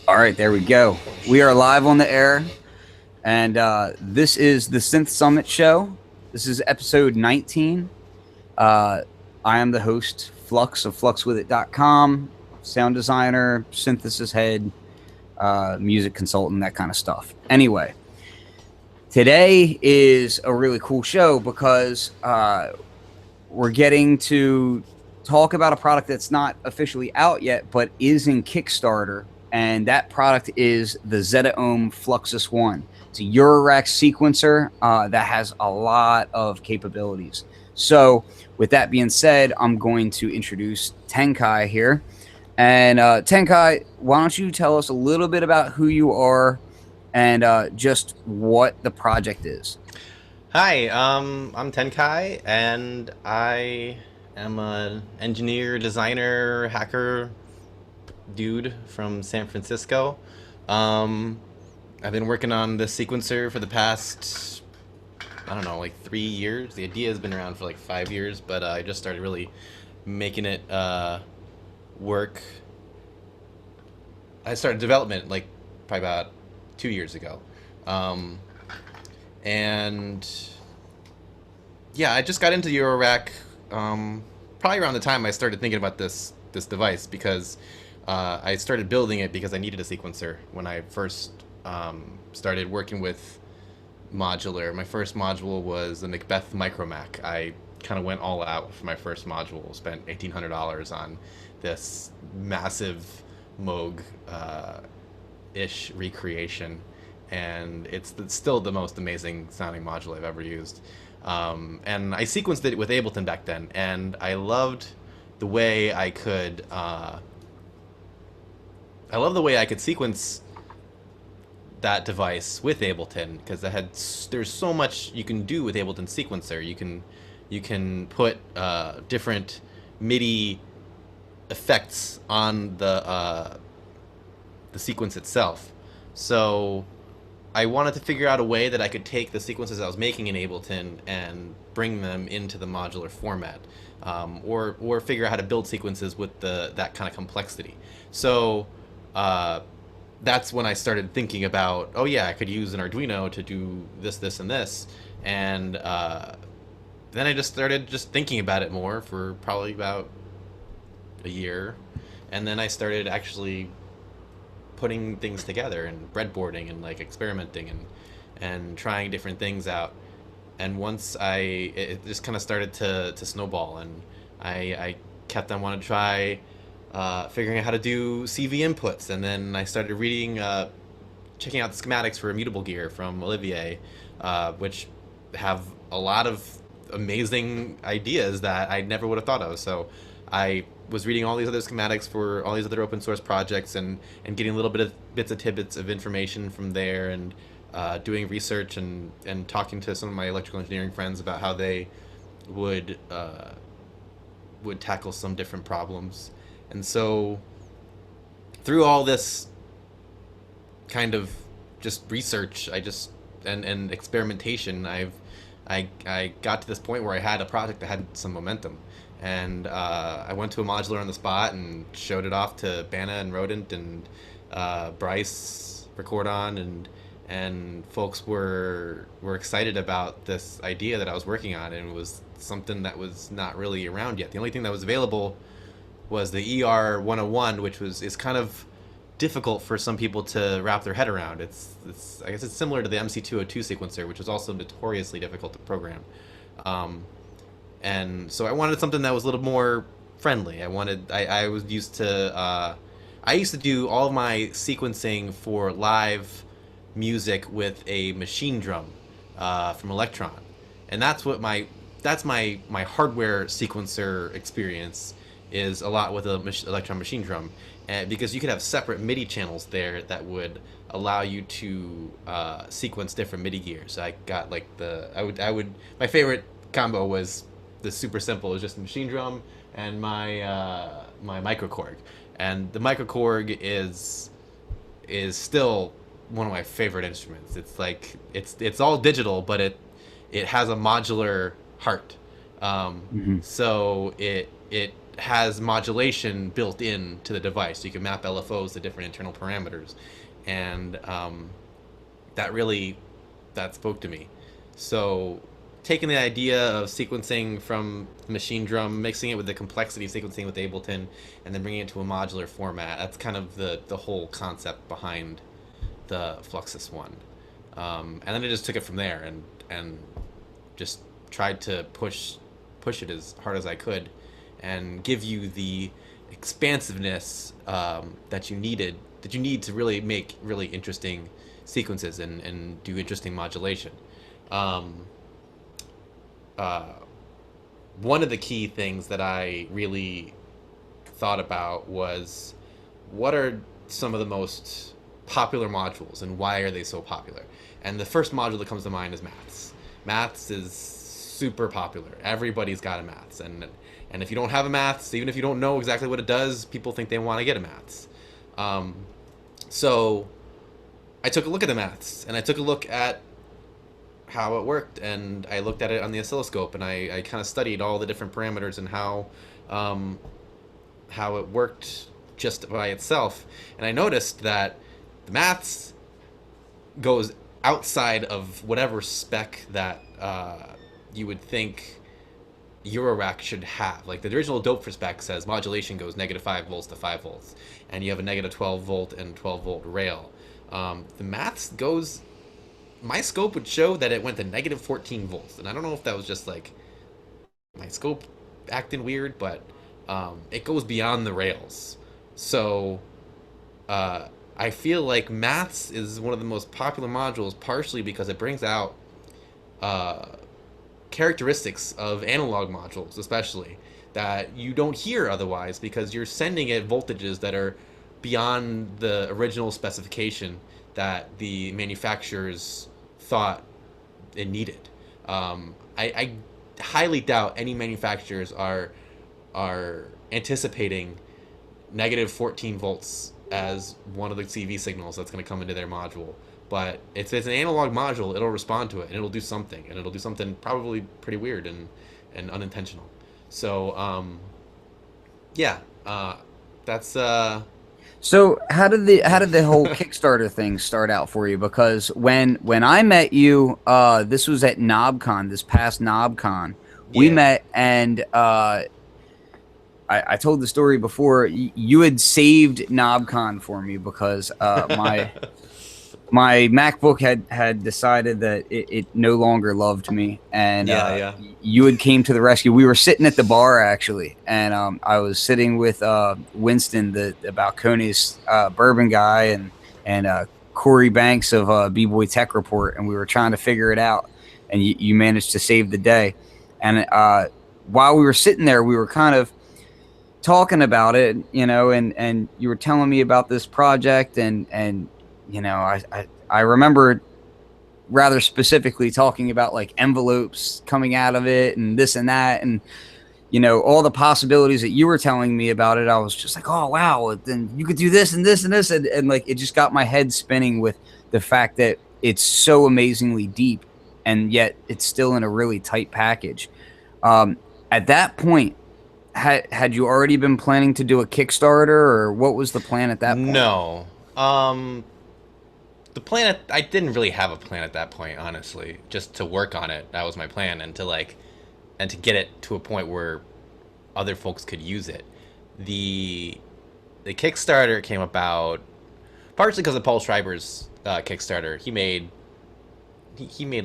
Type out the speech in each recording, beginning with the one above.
All right, there we go. We are live on the air, and this is the Synth Summit Show. This is episode 19. I am the host, Flux of Fluxwithit.com, sound designer, synthesis head, music consultant, that kind of stuff. Anyway, today is a really cool show because we're getting to talk about a product that's not officially out yet, but is in Kickstarter. And that product is the ZetaOhm Fluxus 1. It's a Eurorack sequencer that has a lot of capabilities. So with that being said, I'm going to introduce Tenkai here. And Tenkai, why don't you tell us a little bit about who you are and just what the project is? Hi, I'm Tenkai, and I am an engineer, designer, hacker dude from San Francisco. Um, I've been working on this sequencer for the past, I don't know, like 3 years. The idea has been around for like 5 years, but I just started really making it work. I started development like probably about 2 years ago. Um, and yeah, I just got into Eurorack probably around the time I started thinking about this device because I started building it because I needed a sequencer when I first started working with modular. My first module was the Macbeth Micromac. I kind of went all out for my first module. Spent $1,800 on this massive Moog ish recreation, and it's still the most amazing sounding module I've ever used. And I sequenced it with Ableton back then, and I loved the way I could. I love the way I could sequence that device with Ableton because there's so much you can do with Ableton sequencer. You can put different MIDI effects on the sequence itself. So I wanted to figure out a way that I could take the sequences I was making in Ableton and bring them into the modular format, or figure out how to build sequences with that kind of complexity. So uh, that's when I started thinking about, oh yeah, I could use an Arduino to do this, this, and this, and then I just started just thinking about it more for probably about a year, and then I started actually putting things together and breadboarding and like experimenting and trying different things out. And once it just kind of started to snowball, and I kept on wanting to try figuring out how to do CV inputs, and then I started reading, checking out the schematics for Immutable Gear from Olivier, which have a lot of amazing ideas that I never would have thought of. So I was reading all these other schematics for all these other open source projects, and getting a little bit of bits of tidbits of information from there, and doing research, and talking to some of my electrical engineering friends about how they would would tackle some different problems. And so through all this kind of just research, and experimentation, I got to this point where I had a project that had some momentum, and I went to a modular on the spot and showed it off to Banna and Rodent and Bryce Recordon, and folks were excited about this idea that I was working on, and it was something that was not really around yet. The only thing that was available was the ER 101, which is kind of difficult for some people to wrap their head around. It's I guess it's similar to the MC202 sequencer, which was also notoriously difficult to program. Um, and so I wanted something that was a little more friendly. I was used to I used to do all of my sequencing for live music with a machine drum from Electron, and that's my hardware sequencer experience is a lot with a Electron machine drum, and because you could have separate MIDI channels there that would allow you to sequence different MIDI gears. I got like my favorite combo was the super simple. It was just a machine drum and my microKORG, and the microKORG is still one of my favorite instruments. It's like it's all digital, but it has a modular heart. Mm-hmm. So it has modulation built in to the device. You can map LFOs to different internal parameters, and that spoke to me. So taking the idea of sequencing from the machine drum, mixing it with the complexity of sequencing with Ableton, and then bringing it to a modular format, that's kind of the whole concept behind the Fluxus one. And then I just took it from there and just tried to push it as hard as I could and give you the expansiveness that you need to really make really interesting sequences and do interesting modulation. One of the key things that I really thought about was what are some of the most popular modules and why are they so popular? And the first module that comes to mind is maths. Maths is super popular. Everybody's got a maths, and if you don't have a maths, even if you don't know exactly what it does, people think they want to get a maths. So I took a look at the maths, and I took a look at how it worked, and I looked at it on the oscilloscope, and I kind of studied all the different parameters and how it worked just by itself. And I noticed that the maths goes outside of whatever spec that you would think Eurorack should have. Like the original dope for spec says modulation goes -5 volts to 5 volts, and you have a -12 volt and 12 volt rail. The maths goes, my scope would show that it went to -14 volts, and I don't know if that was just like my scope acting weird, but it goes beyond the rails. So I feel like maths is one of the most popular modules, partially because it brings out characteristics of analog modules, especially, that you don't hear otherwise, because you're sending it voltages that are beyond the original specification that the manufacturers thought it needed. I highly doubt any manufacturers are anticipating -14 volts as one of the CV signals that's going to come into their module. But if it's an analog module, it'll respond to it, and it'll do something, and it'll do something probably pretty weird and unintentional. So, that's So how did the whole Kickstarter thing start out for you? Because when I met you, this was at KnobCon, this past KnobCon. We Yeah. met, and I told the story before. You had saved KnobCon for me because my MacBook had decided that it no longer loved me, and you had came to the rescue. We were sitting at the bar actually, and I was sitting with Winston, the Balcones bourbon guy, and Corey Banks of B-Boy Tech Report, and we were trying to figure it out, and you managed to save the day. And while we were sitting there, we were kind of talking about it, and you were telling me about this project, and I remember rather specifically talking about like envelopes coming out of it and this and that, and all the possibilities that you were telling me about it. I was just like, oh wow, then you could do this and this and this, and like it just got my head spinning with the fact that it's so amazingly deep, and yet it's still in a really tight package. At that point, had you already been planning to do a Kickstarter, or what was the plan at that point? No. The plan, I didn't really have a plan at that point, honestly. Just to work on it, that was my plan, and to get it to a point where other folks could use it. The Kickstarter came about partially because of Paul Schreiber's Kickstarter. He made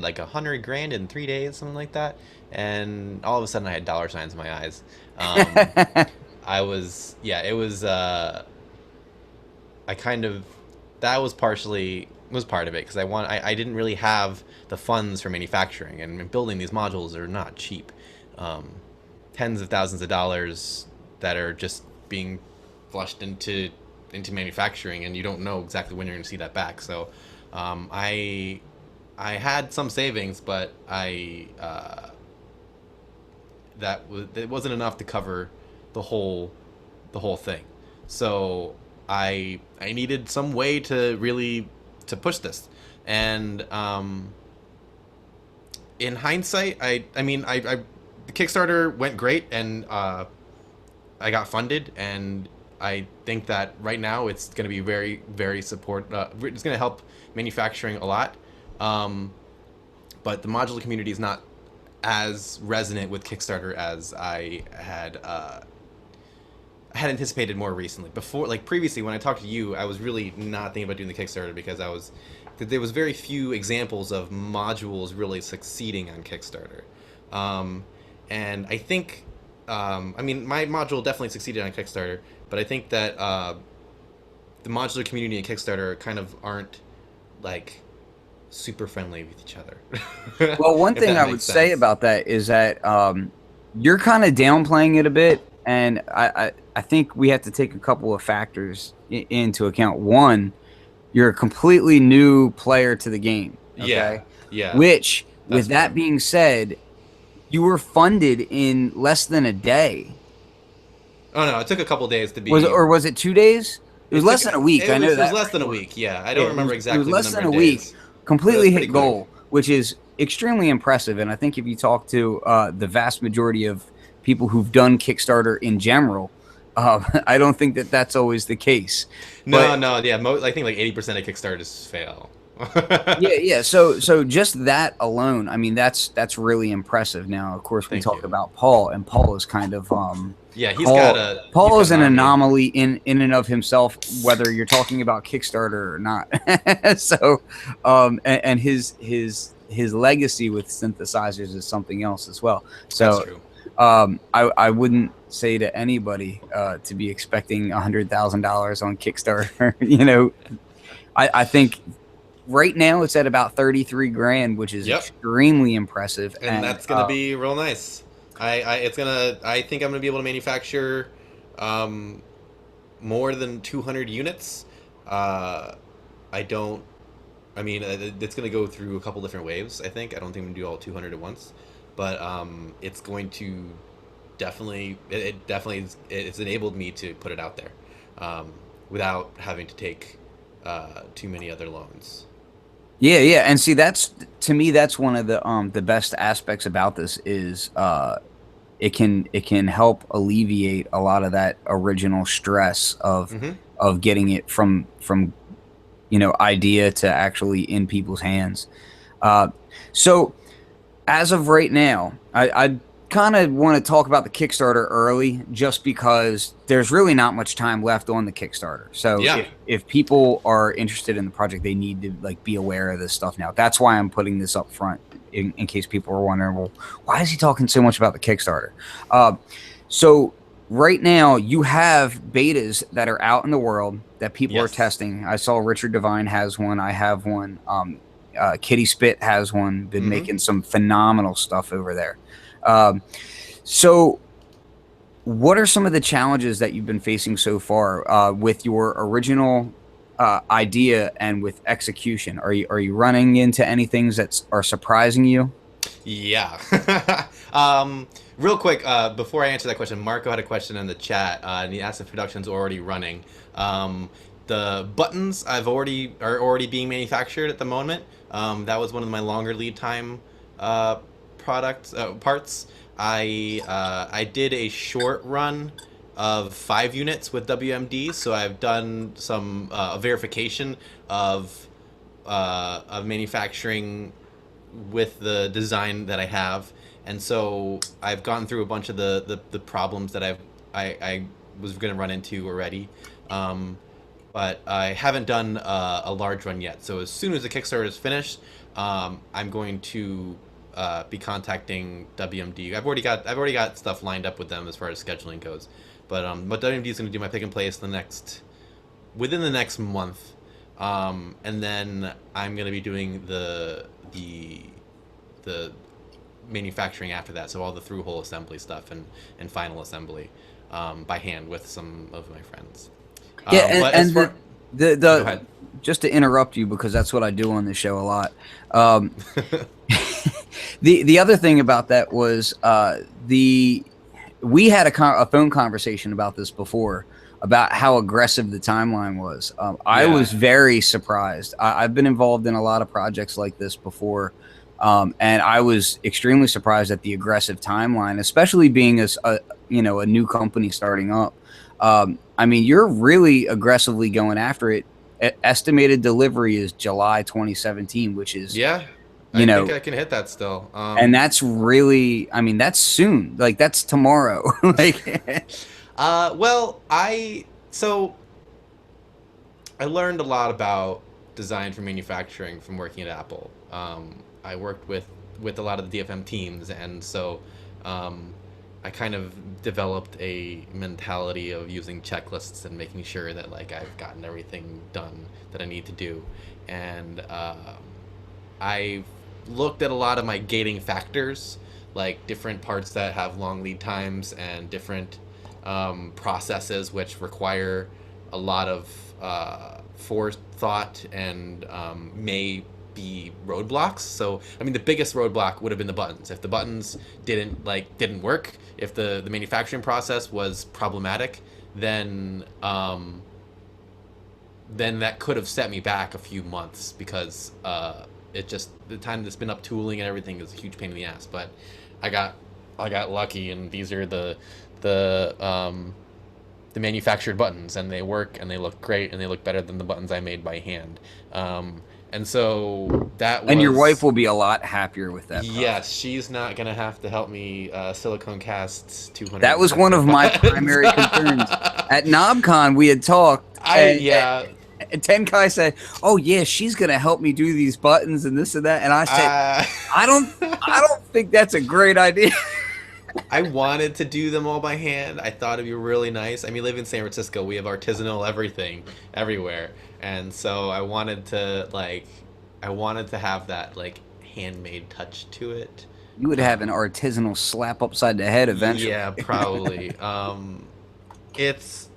like $100,000 in 3 days, something like that, and all of a sudden I had dollar signs in my eyes. I was, yeah, it was. I kind of, that was part of it, because I didn't really have the funds for manufacturing, and building these modules are not cheap. Tens of thousands of dollars that are just being flushed into manufacturing, and you don't know exactly when you're going to see that back. So I had some savings, but it wasn't enough to cover the whole thing. So I needed some way to really to push this, and in hindsight, I mean the Kickstarter went great, and I got funded, and I think that right now it's going to be very, very support. It's going to help manufacturing a lot. But the modular community is not as resonant with Kickstarter as I had anticipated more recently. Before, like previously, when I talked to you, I was really not thinking about doing the Kickstarter because there was very few examples of modules really succeeding on Kickstarter. And I think, I mean, my module definitely succeeded on Kickstarter, but I think that the modular community and Kickstarter kind of aren't like super friendly with each other. Well, one thing I would say about that is that you're kind of downplaying it a bit, and I think we have to take a couple of factors into account. One, you're a completely new player to the game. Okay? Yeah. Which, with that being said, you were funded in less than a day. Oh no, it took a couple days to be. Or was it 2 days? It was less than a week. I know that. It was less than a week. Yeah, I don't remember exactly. It was less than a week. Completely hit goal, which is extremely impressive. And I think if you talk to the vast majority of people who've done Kickstarter in general, I don't think that that's always the case. No. Yeah, I think like 80% of Kickstarters fail. yeah. So just that alone, I mean, that's really impressive. Now, of course, we talk about Paul, and Paul is kind of Paul is an anomaly in and of himself, whether you're talking about Kickstarter or not. So, and his legacy with synthesizers is something else as well. So, that's true. I wouldn't say to anybody to be expecting $100,000 on Kickstarter. You know, I think right now it's at about 33 grand, which is extremely impressive, and that's gonna be real nice. I think I'm gonna be able to manufacture more than 200 units. I mean, it's gonna go through a couple different waves. I think I don't think I'm gonna do all 200 at once, but it's going to definitely it's enabled me to put it out there without having to take too many other loans. Yeah, and see, to me that's one of the best aspects about this is it can help alleviate a lot of that original stress of getting it from idea to actually in people's hands. So as of right now, I kind of want to talk about the Kickstarter early, just because there's really not much time left on the Kickstarter. So if people are interested in the project, they need to be aware of this stuff now. That's why I'm putting this up front in case people are wondering, well, why is he talking so much about the Kickstarter? So right now you have betas that are out in the world that people are testing. I saw Richard Devine has one. I have one. Kitty Spit has one. Been making some phenomenal stuff over there. So what are some of the challenges that you've been facing so far with your original idea and with execution? Are you running into any things that are surprising you? Yeah. Real quick, before I answer that question, Marco had a question in the chat, and he asked if production's already running. The buttons are already being manufactured at the moment. That was one of my longer lead time parts. I did a short run of 5 units with WMD, so I've done some verification of manufacturing with the design that I have, and so I've gone through a bunch of the problems that I was going to run into already, but I haven't done a large run yet. So as soon as the Kickstarter is finished, I'm going to be contacting WMD. I've already got stuff lined up with them as far as scheduling goes, but WMD is going to do my pick and place within the next month, and then I'm going to be doing the manufacturing after that. So all the through hole assembly stuff and final assembly by hand with some of my friends. Just to interrupt you, because that's what I do on this show a lot. The other thing about that was we had a phone conversation about this before, about how aggressive the timeline was. I was very surprised. I've been involved in a lot of projects like this before, And I was extremely surprised at the aggressive timeline, especially being a new company starting up. I mean, you're really aggressively going after it. Estimated delivery is July 2017, which is, Yeah, you I think know, I can hit that still. and that's really, I mean, that's soon. Like that's tomorrow. Like, Well, I learned a lot about design for manufacturing from working at Apple. I worked with a lot of the DFM teams, and so um, I kind of developed a mentality of using checklists and making sure that like I've gotten everything done that I need to do, and I've looked at a lot of my gating factors, like different parts that have long lead times and different processes which require a lot of forethought and may be roadblocks. So I mean, the biggest roadblock would have been the buttons. If the buttons didn't work, if the manufacturing process was problematic, then that could have set me back a few months because it just the time to spin up tooling and everything is a huge pain in the ass. But I got lucky, and these are the manufactured buttons, and they work and they look great and they look better than the buttons I made by hand. And so that was. and your wife will be a lot happier with that. Yes, she's not gonna have to help me silicone cast 200. That was one of my primary concerns. At NobCon, we had talked. And Tenkai said, "Oh yeah, she's gonna help me do these buttons and this and that." And I said, I don't think that's a great idea." I wanted to do them all by hand. I thought it'd be really nice. I mean, live in San Francisco, we have artisanal everything everywhere, and so I wanted to have that like handmade touch to it. You would have an artisanal slap upside the head eventually. Yeah, probably. It's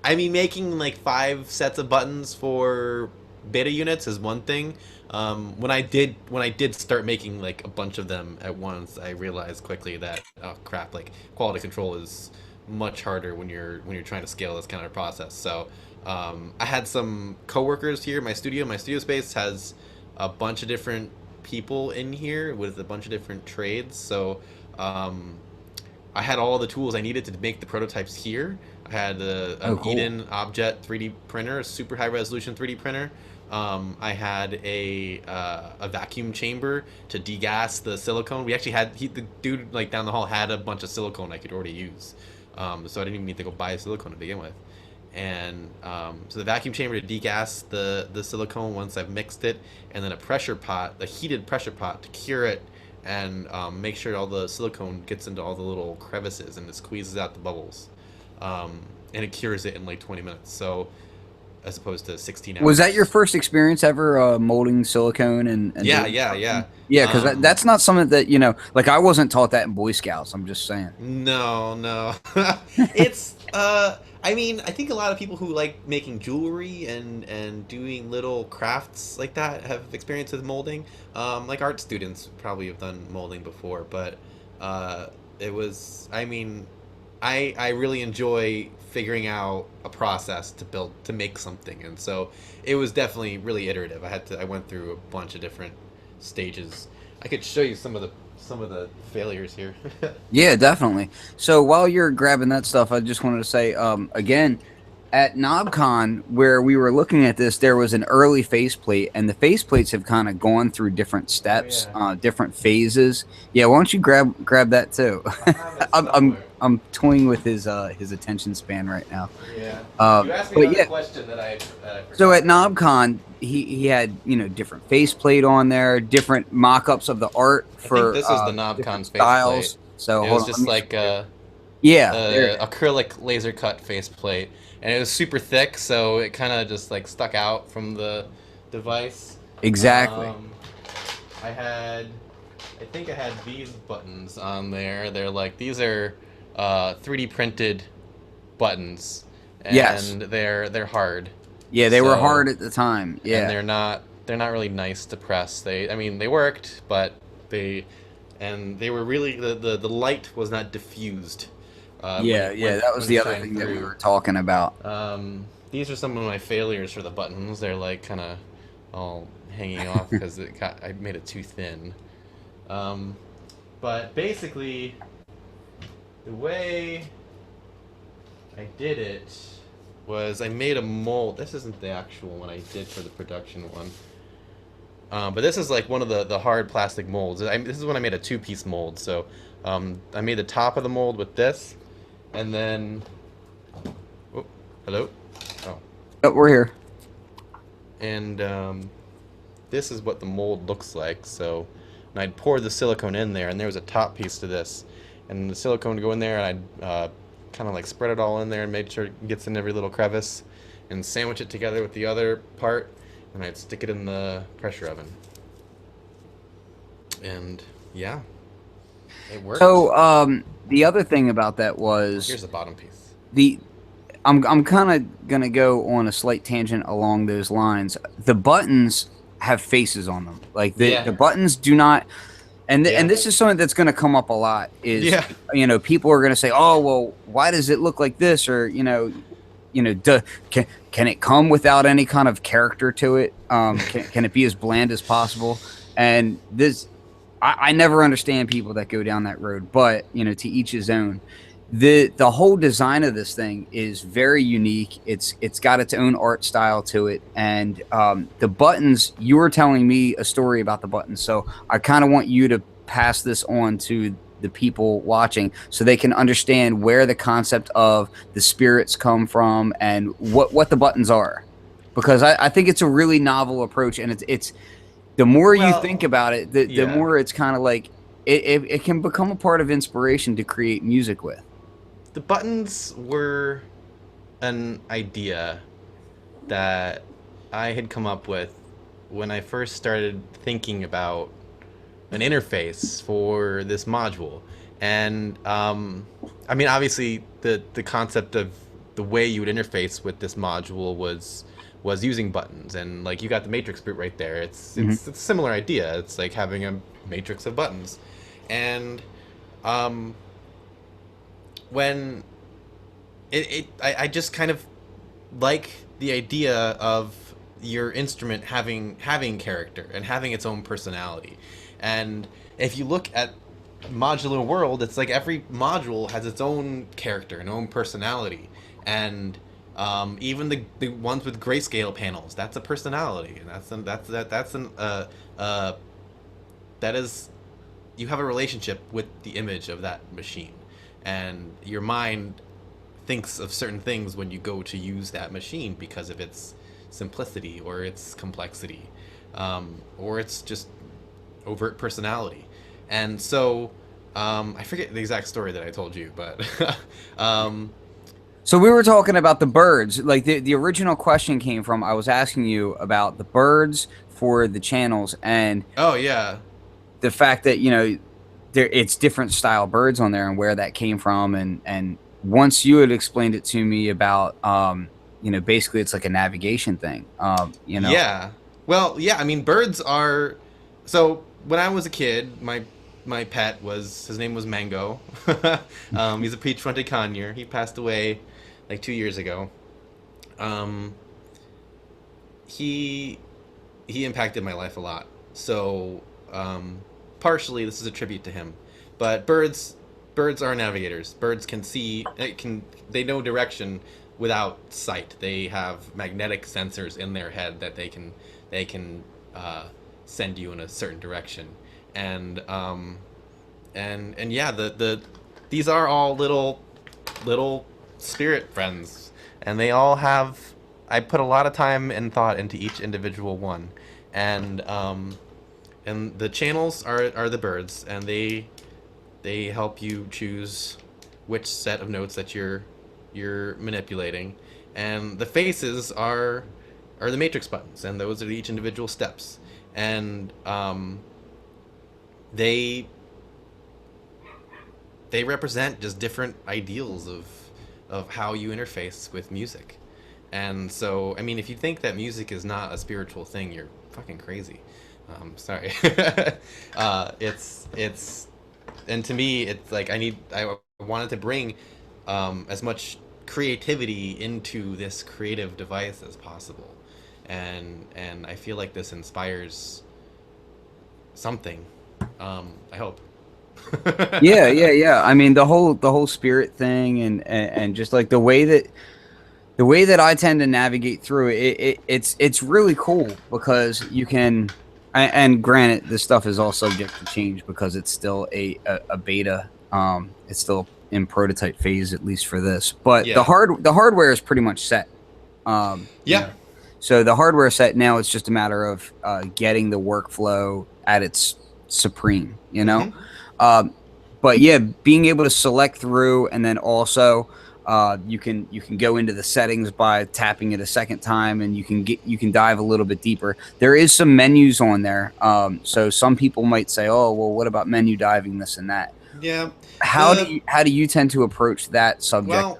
I mean, making like 5 sets of buttons for beta units is one thing. When I did start making like a bunch of them at once, I realized quickly that oh crap, like quality control is much harder when you're trying to scale this kind of process. So I had some coworkers here. My studio space has a bunch of different people in here with a bunch of different trades. So I had all the tools I needed to make the prototypes here. I had an cool. Eden Objet 3D printer, a super high resolution 3D printer. I had a vacuum chamber to degas the silicone. We actually had the dude like down the hall had a bunch of silicone I could already use, so I didn't even need to go buy silicone to begin with. And so the vacuum chamber to degas the silicone once I've mixed it, and then a pressure pot, a heated pressure pot to cure it and make sure all the silicone gets into all the little crevices and it squeezes out the bubbles, and it cures it in like 20 minutes. So as opposed to 16 hours. Was that your first experience ever molding silicone? And yeah. Yeah, because that's not something that, like I wasn't taught that in Boy Scouts. I'm just saying. No. It's, I mean, I think a lot of people who like making jewelry and doing little crafts like that have experience with molding. Like art students probably have done molding before, but it was, I mean, I really enjoy figuring out a process to make something, and so it was definitely really iterative. I went through a bunch of different stages. I could show you some of the failures here. Yeah, definitely. So while you're grabbing that stuff, I just wanted to say again, at NobCon, where we were looking at this, there was an early faceplate, and the faceplates have kind of gone through different steps, different phases. Yeah, why don't you grab that too? I'm toying with his attention span right now. Yeah. You asked me another question that I forgot. So at NobCon, he had different faceplate on there, different mock-ups of the art for. I think this is the NobCon's styles. faceplate. So it was just like acrylic laser cut faceplate, and it was super thick, so it kind of just like stuck out from the device. Exactly. I think I had these buttons on there. They're like, these are 3D printed buttons, and yes, they're hard. Yeah, they were hard at the time. Yeah, and they're not really nice to press. They worked, but they were really the light was not diffused. That was the other thing that we were talking about. These are some of my failures for the buttons. They're like kind of all hanging off because I made it too thin. But basically, the way I did it was I made a mold. This isn't the actual one I did for the production one. But this is like one of the hard plastic molds. This is when I made a two-piece mold. So I made the top of the mold with this, and then... Oh, hello? Oh. Oh, we're here. And this is what the mold looks like. So I'd pour the silicone in there, and there was a top piece to this. And the silicone would go in there, and I'd kind of like spread it all in there and make sure it gets in every little crevice, and sandwich it together with the other part, and I'd stick it in the pressure oven. And yeah, it worked. So the other thing about that was Here's the bottom piece. I'm kind of gonna go on a slight tangent along those lines. The buttons have faces on them. Like the buttons do not. And and this is something that's going to come up a lot. Is people are going to say, "Oh, well, why does it look like this?" Or can it come without any kind of character to it? Can it be as bland as possible? And this, I never understand people that go down that road. But to each his own. The whole design of this thing is very unique. It's got its own art style to it, and the buttons. You were telling me a story about the buttons, so I kind of want you to pass this on to the people watching so they can understand where the concept of the spirits come from and what the buttons are, because I think it's a really novel approach, and it's the more you think about it, the more it's kind of like it can become a part of inspiration to create music with. The buttons were an idea that I had come up with when I first started thinking about an interface for this module. And I mean, obviously, the concept of the way you would interface with this module was using buttons, and like you got the matrix boot right there. It's a similar idea. It's like having a matrix of buttons, and when I just kind of like the idea of your instrument having character and having its own personality. And if you look at modular world, it's like every module has its own character and own personality. And even the ones with grayscale panels, that's a personality, and that is, you have a relationship with the image of that machine. And your mind thinks of certain things when you go to use that machine because of its simplicity or its complexity, or its just overt personality. And so I forget the exact story that I told you, but so we were talking about the birds. Like the original question came from, I was asking you about the birds for the channels, and the fact that it's different style birds on there and where that came from, and once you had explained it to me about basically it's like a navigation thing. Well, I mean, birds are... So when I was a kid, my pet his name was Mango. He's a peach-fronted conure. He passed away like 2 years ago. He impacted my life a lot. So partially this is a tribute to him. But birds are navigators. Birds can see, they know direction without sight. They have magnetic sensors in their head that they can send you in a certain direction. And these are all little spirit friends, and they all have... I put a lot of time and thought into each individual one, and the channels are the birds, and they help you choose which set of notes that you're manipulating, and the faces are the matrix buttons, and those are each individual steps, and they represent just different ideals of how you interface with music. And so, I mean, if you think that music is not a spiritual thing, you're fucking crazy. Sorry. And to me, it's like I wanted to bring as much creativity into this creative device as possible. and I feel like this inspires something. I hope. Yeah. I mean, the whole spirit thing, and just like the way that I tend to navigate through it's really cool because you can, and granted, this stuff is all subject to change because it's still a beta. It's still in prototype phase, at least for this. But Yeah. the hardware is pretty much set. You Yeah. know. So the hardware is set now. It's just a matter of getting the workflow at its supreme. But yeah, being able to select through, and then also you can go into the settings by tapping it a second time, and you can dive a little bit deeper. There is some menus on there, so some people might say, "Oh, well, what about menu diving, this and that?" Yeah. How do you tend to approach that subject? Well,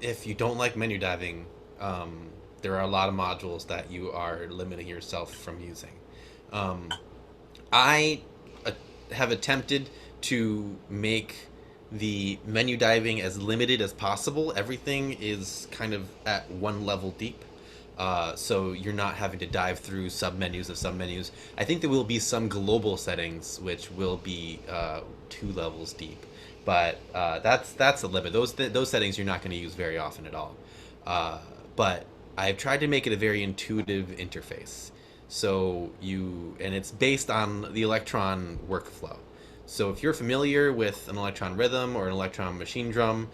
if you don't like menu diving, there are a lot of modules that you are limiting yourself from using. I have attempted to make the menu diving as limited as possible. Everything is kind of at one level deep. So you're not having to dive through submenus of submenus. I think there will be some global settings which will be 2 levels deep, but that's a limit. Those settings you're not going to use very often at all. But I've tried to make it a very intuitive interface. And it's based on the Electron workflow. So if you're familiar with an Electron rhythm or an Electron machine drum,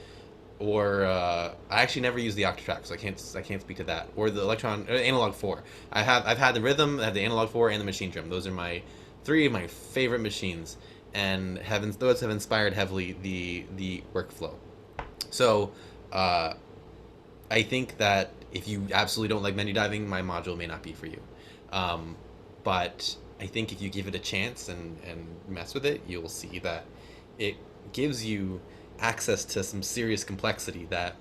or I actually never use the Octatrack, so I can't speak to that. Or the Electron Analog 4. I've had the rhythm, I have the Analog 4, and the machine drum. Those are 3 of my favorite machines, and those have inspired heavily the workflow. So I think that if you absolutely don't like menu diving, my module may not be for you. But I think if you give it a chance and mess with it, you'll see that it gives you access to some serious complexity that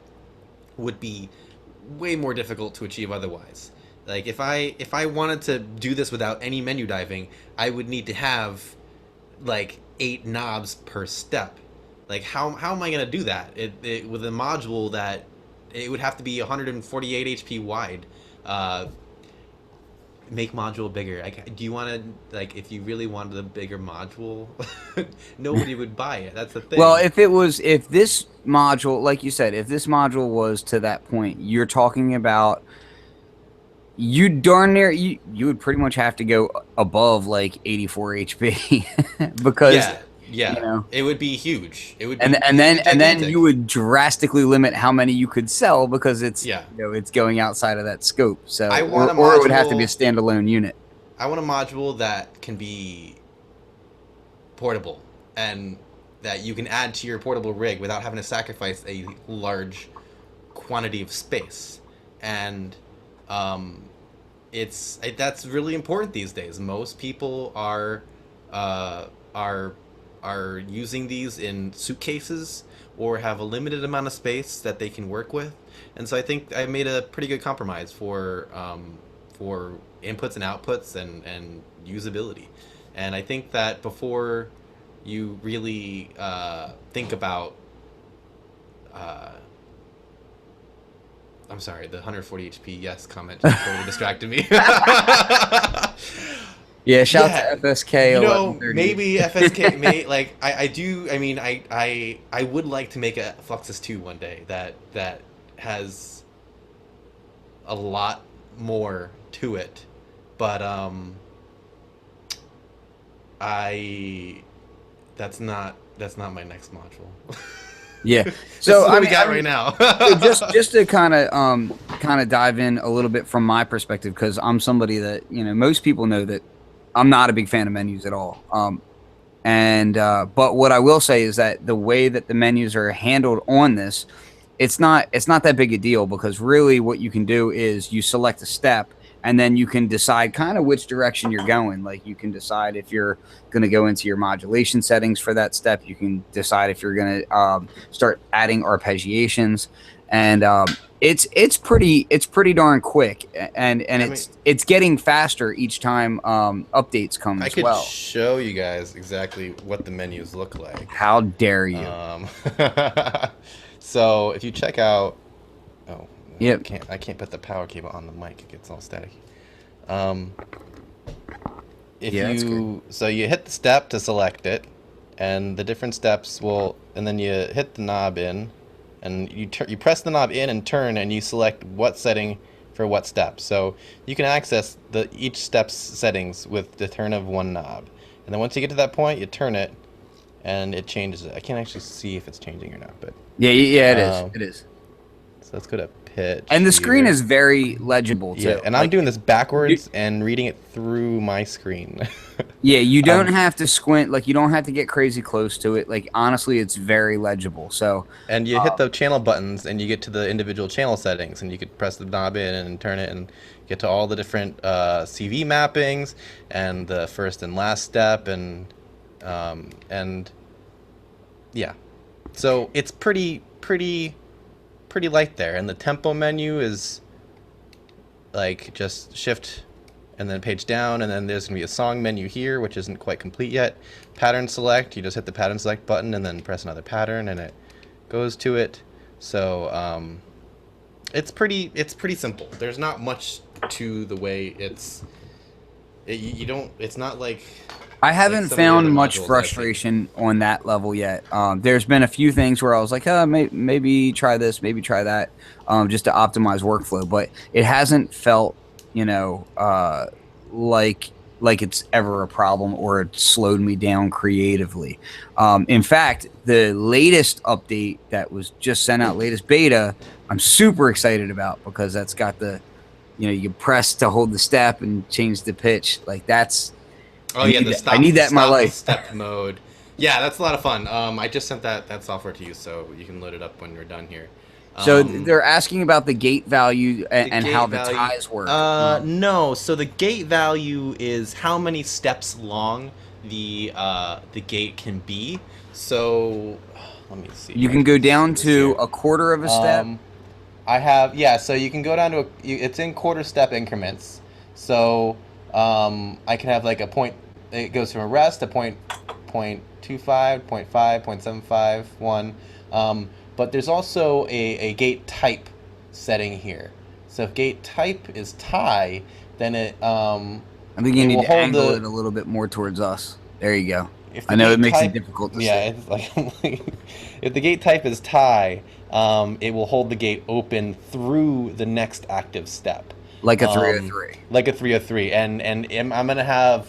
would be way more difficult to achieve otherwise. Like if I wanted to do this without any menu diving, I would need to have like 8 knobs per step. Like how am I going to do that? With a module that it would have to be 148 HP wide. Make module bigger. Do you want to, like, if you really wanted a bigger module, nobody would buy it. That's the thing. Well, if this module, like you said, if this module was to that point, you're talking about, you darn near, you would pretty much have to go above like 84 HP because yeah, it would be huge. It would be, and then you would drastically limit how many you could sell because it's it's going outside of that scope. So or it would have to be a standalone unit. I want a module that can be portable and that you can add to your portable rig without having to sacrifice a large quantity of space. And that's really important these days. Most people are using these in suitcases or have a limited amount of space that they can work with. And so I think I made a pretty good compromise for inputs and outputs and usability. And I think that before you really think about I'm sorry, the 140 HP yes comment just totally distracted me. Yeah, shout out to FSK. Maybe FSK may like I do. I mean, I would like to make a Fluxus 2 one day that has a lot more to it, but that's not my next module. Yeah. So I got right now. just to kind of dive in a little bit from my perspective, because I'm somebody that, most people know that I'm not a big fan of menus at all. But what I will say is that the way that the menus are handled on this, it's not that big a deal, because really what you can do is you select a step and then you can decide kind of which direction you're going. Like you can decide if you're going to go into your modulation settings for that step. You can decide if you're going to start adding arpeggiations, and it's pretty darn quick, and it's getting faster each time updates come as well. I could show you guys exactly what the menus look like. How dare you? So if you check out, Yep. I can't put the power cable on the mic. It gets all staticky. Um, if Yeah, that's good. you hit the step to select it, and the different steps will, and then you hit the knob in, and you press the knob in and turn, and you select what setting for what step. So you can access each step's settings with the turn of one knob, and then once you get to that point, you turn it, and it changes it. I can't actually see if it's changing or not, but Yeah, it is. um, It is. so let's go to pitch And the screen here. is very legible Yeah, too. and I'm doing this backwards and reading it through my screen. Yeah, you don't Um, have to squint, like you don't have to get crazy close to it. Like honestly, it's very legible. So, and you hit the channel buttons and you get to the individual channel settings, and you could press the knob in and turn it and get to all the different CV mappings and the first and last step, and yeah. So it's pretty light there, and the tempo menu is like just shift and then page down, and then there's gonna be a song menu here, which isn't quite complete yet. Pattern select, you just hit the pattern select button and then press another pattern and it goes to it. So it's pretty simple. There's not much to the way it's not like I haven't some of the found other much modules I've seen. frustration on that level yet. There's been a few things where I was like, maybe try this, maybe try that, just to optimize workflow. But it hasn't felt, like it's ever a problem or it slowed me down creatively. In fact, the latest update that was just sent out, latest beta, I'm super excited about because that's got the, you can press to hold the step and change the pitch. Like that's. Oh yeah, the stop. I need that in my stop life. Step mode. Yeah, that's a lot of fun. I just sent that software to you, so you can load it up when you're done here. So they're asking about the gate value and gate how the value- ties work. No. So the gate value is how many steps long the gate can be. So let me see. You if I can go down see this to here. a quarter of a step. I have, yeah, so you can go down to it's in quarter step increments. So I can have like a point, it goes from a rest to point 0.25, 0.5, 0.75, 1. But there's also a gate type setting here. So if gate type is tie, then I think you need to angle it a little bit more towards us. There you go. I know it makes it difficult to see. Yeah, it's like if the gate type is tie, it will hold the gate open through the next active step. Like a 303. Like a 303, and I'm gonna have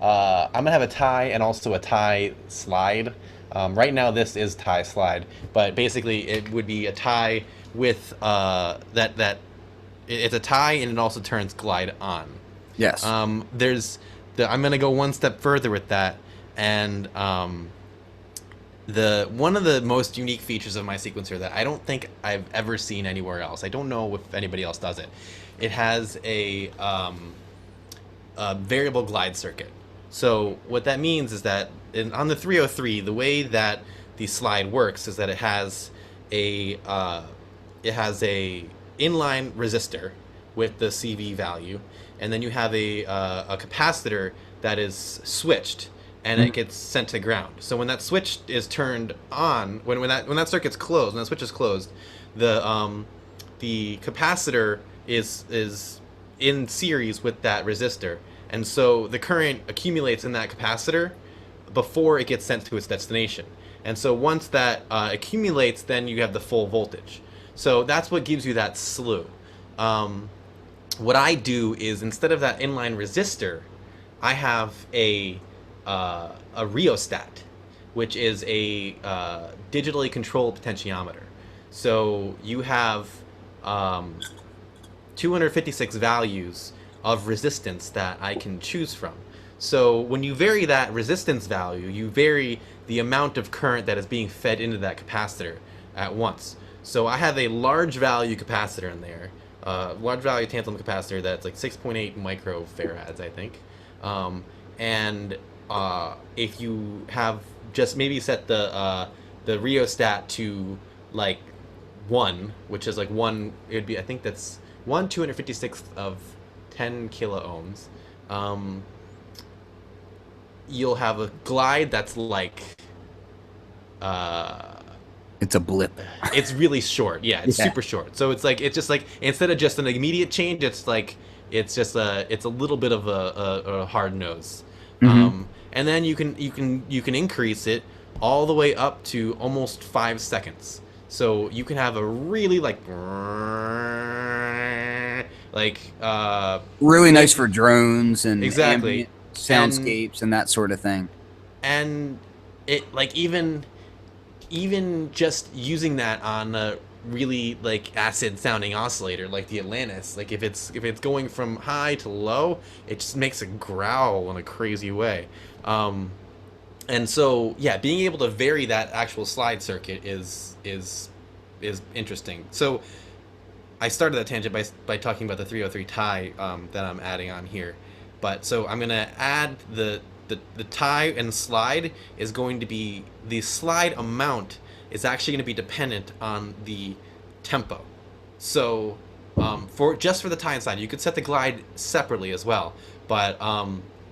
a tie and also a tie slide. Right now this is tie slide, but basically it would be a tie with it's a tie and it also turns glide on. Yes. I'm gonna go one step further with that, and one of the most unique features of my sequencer that I don't think I've ever seen anywhere else. I don't know if anybody else does it. It has a variable glide circuit. So what that means is that on the 303, the way that the slide works is that it has a inline resistor with the CV value, and then you have a capacitor that is switched, and it gets sent to ground. So when that switch is turned on, when that circuit's closed, when that switch is closed, the capacitor is in series with that resistor, and so the current accumulates in that capacitor before it gets sent to its destination. And so once that accumulates, then you have the full voltage. So that's what gives you that slew. What I do is, instead of that inline resistor, I have a rheostat, which is a digitally controlled potentiometer. So you have 256 values of resistance that I can choose from. So when you vary that resistance value, you vary the amount of current that is being fed into that capacitor at once. So I have a large value capacitor in there, large value tantalum capacitor that's like 6.8 microfarads, I think. And if you have just maybe set the rheostat to like 1, which is like 1, it would be, I think that's 1/256th of 10 kilo ohms. You'll have a glide that's like It's a blip. It's really short. Yeah, it's Yeah. super short. So it's just like instead of just an immediate change, it's a little bit of a hard nose. Mm-hmm. And then you can increase it all the way up to almost 5 seconds. So you can have a really like Really nice for drones and exactly ambient soundscapes and that sort of thing. And it like even just using that on a really like acid sounding oscillator like the Atlantis, like if it's going from high to low, it just makes it growl in a crazy way. And so yeah, being able to vary that actual slide circuit is interesting. So I started that tangent by talking about the 303 tie that I'm adding on here. But so I'm gonna add the tie and slide is going to be, the slide amount is actually going to be dependent on the tempo. So for the tie and slide, you could set the glide separately as well. But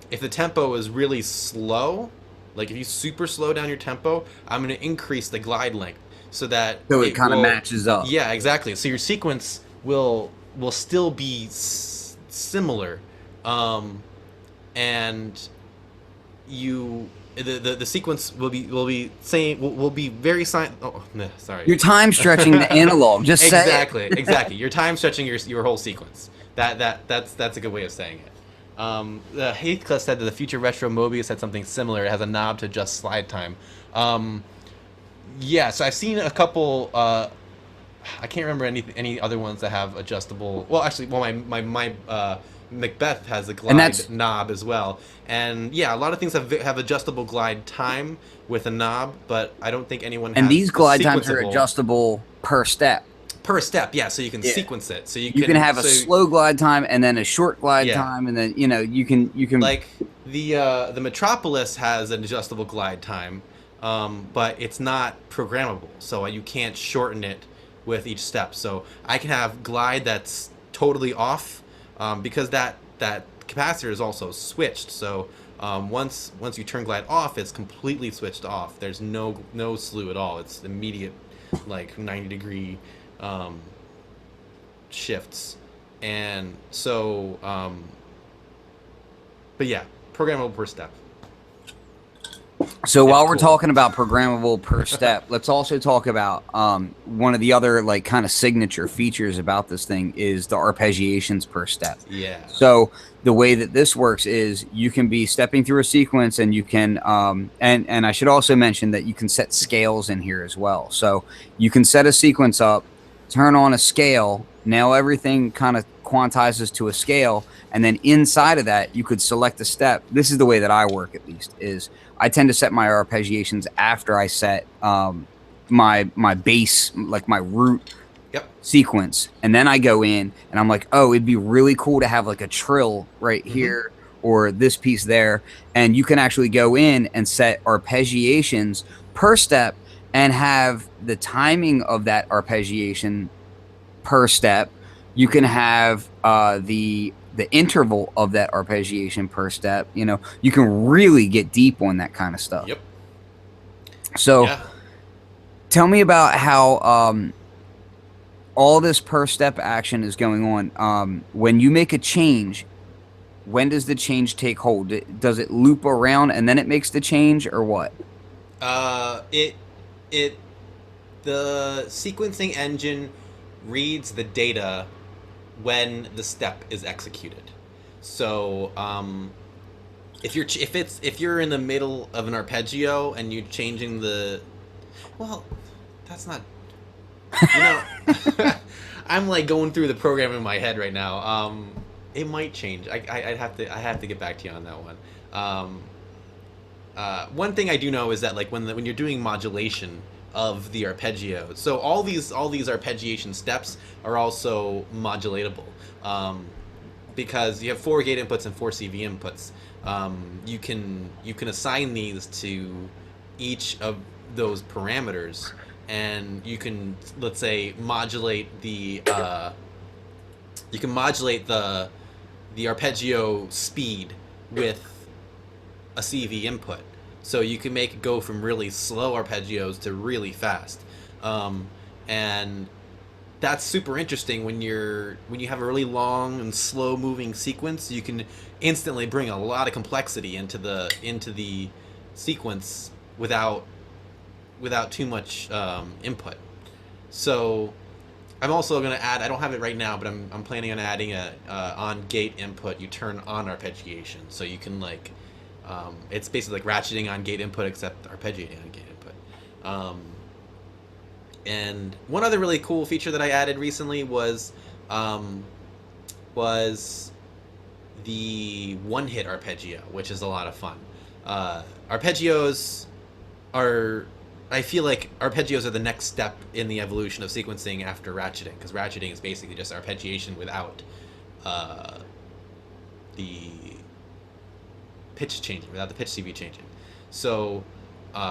if the tempo is really slow, like if you super slow down your tempo, I'm going to increase the glide length so that it kind of matches up. Yeah, exactly. So your sequence will still be similar, and the sequence will be very oh no, sorry. You're time stretching the analog. Just exactly, say it. exactly. You're time stretching your whole sequence. That's a good way of saying it. The Heathcliff said that the future retro Mobius had something similar. It has a knob to adjust slide time. Yeah, so I've seen a couple. I can't remember any other ones that have adjustable. Well, actually, my Macbeth has a glide knob as well, and yeah, a lot of things have adjustable glide time with a knob, but I don't think anyone. And has these glide times are adjustable per step. Per step, yeah. So you can sequence it. So you can have a slow glide time and then a short glide time, and then you can like the Metropolis has an adjustable glide time, but it's not programmable, so you can't shorten it with each step. So I can have glide that's totally off, because that capacitor is also switched. So once you turn glide off, it's completely switched off. There's no slew at all. It's immediate, like 90-degree shifts. And so but yeah, programmable per step. So while we're talking about programmable per step, let's also talk about one of the other like kind of signature features about this thing is the arpeggiations per step. Yeah. So the way that this works is you can be stepping through a sequence, and you can and I should also mention that you can set scales in here as well. So you can set a sequence up, turn on a scale. Now everything kind of quantizes to a scale, and then inside of that you could select a step. This is the way that I work, at least, is I tend to set my arpeggiations after I set my bass, like my root sequence, and then I go in and I'm like, oh, it'd be really cool to have like a trill right here or this piece there, and you can actually go in and set arpeggiations per step and have the timing of that arpeggiation per step. You can have the interval of that arpeggiation per step. You can really get deep on that kind of stuff. Yep. So tell me about how all this per step action is going on. When you make a change, when does the change take hold? Does it loop around and then it makes the change, or what? The sequencing engine reads the data when the step is executed. So if you're in the middle of an arpeggio and you're changing that's not, I'm like going through the program in my head right now. It might change. I have to get back to you on that one. One thing I do know is that like when you're doing modulation of the arpeggio, so all these arpeggiation steps are also modulatable, because you have 4 gate inputs and 4 CV inputs. You can assign these to each of those parameters, and you can, let's say, modulate the arpeggio speed with a CV input. So you can make it go from really slow arpeggios to really fast. And that's super interesting when you have a really long and slow moving sequence. You can instantly bring a lot of complexity into the sequence without too much input. So I'm also going to add, I don't have it right now, but I'm planning on adding a on gate input. You turn on arpeggiation, so you can like it's basically like ratcheting on gate input except arpeggiating on gate input. And one other really cool feature that I added recently was the one-hit arpeggio, which is a lot of fun. Arpeggios are, I feel like arpeggios are the next step in the evolution of sequencing after ratcheting, because ratcheting is basically just arpeggiation without the pitch changing, without the pitch CV changing. So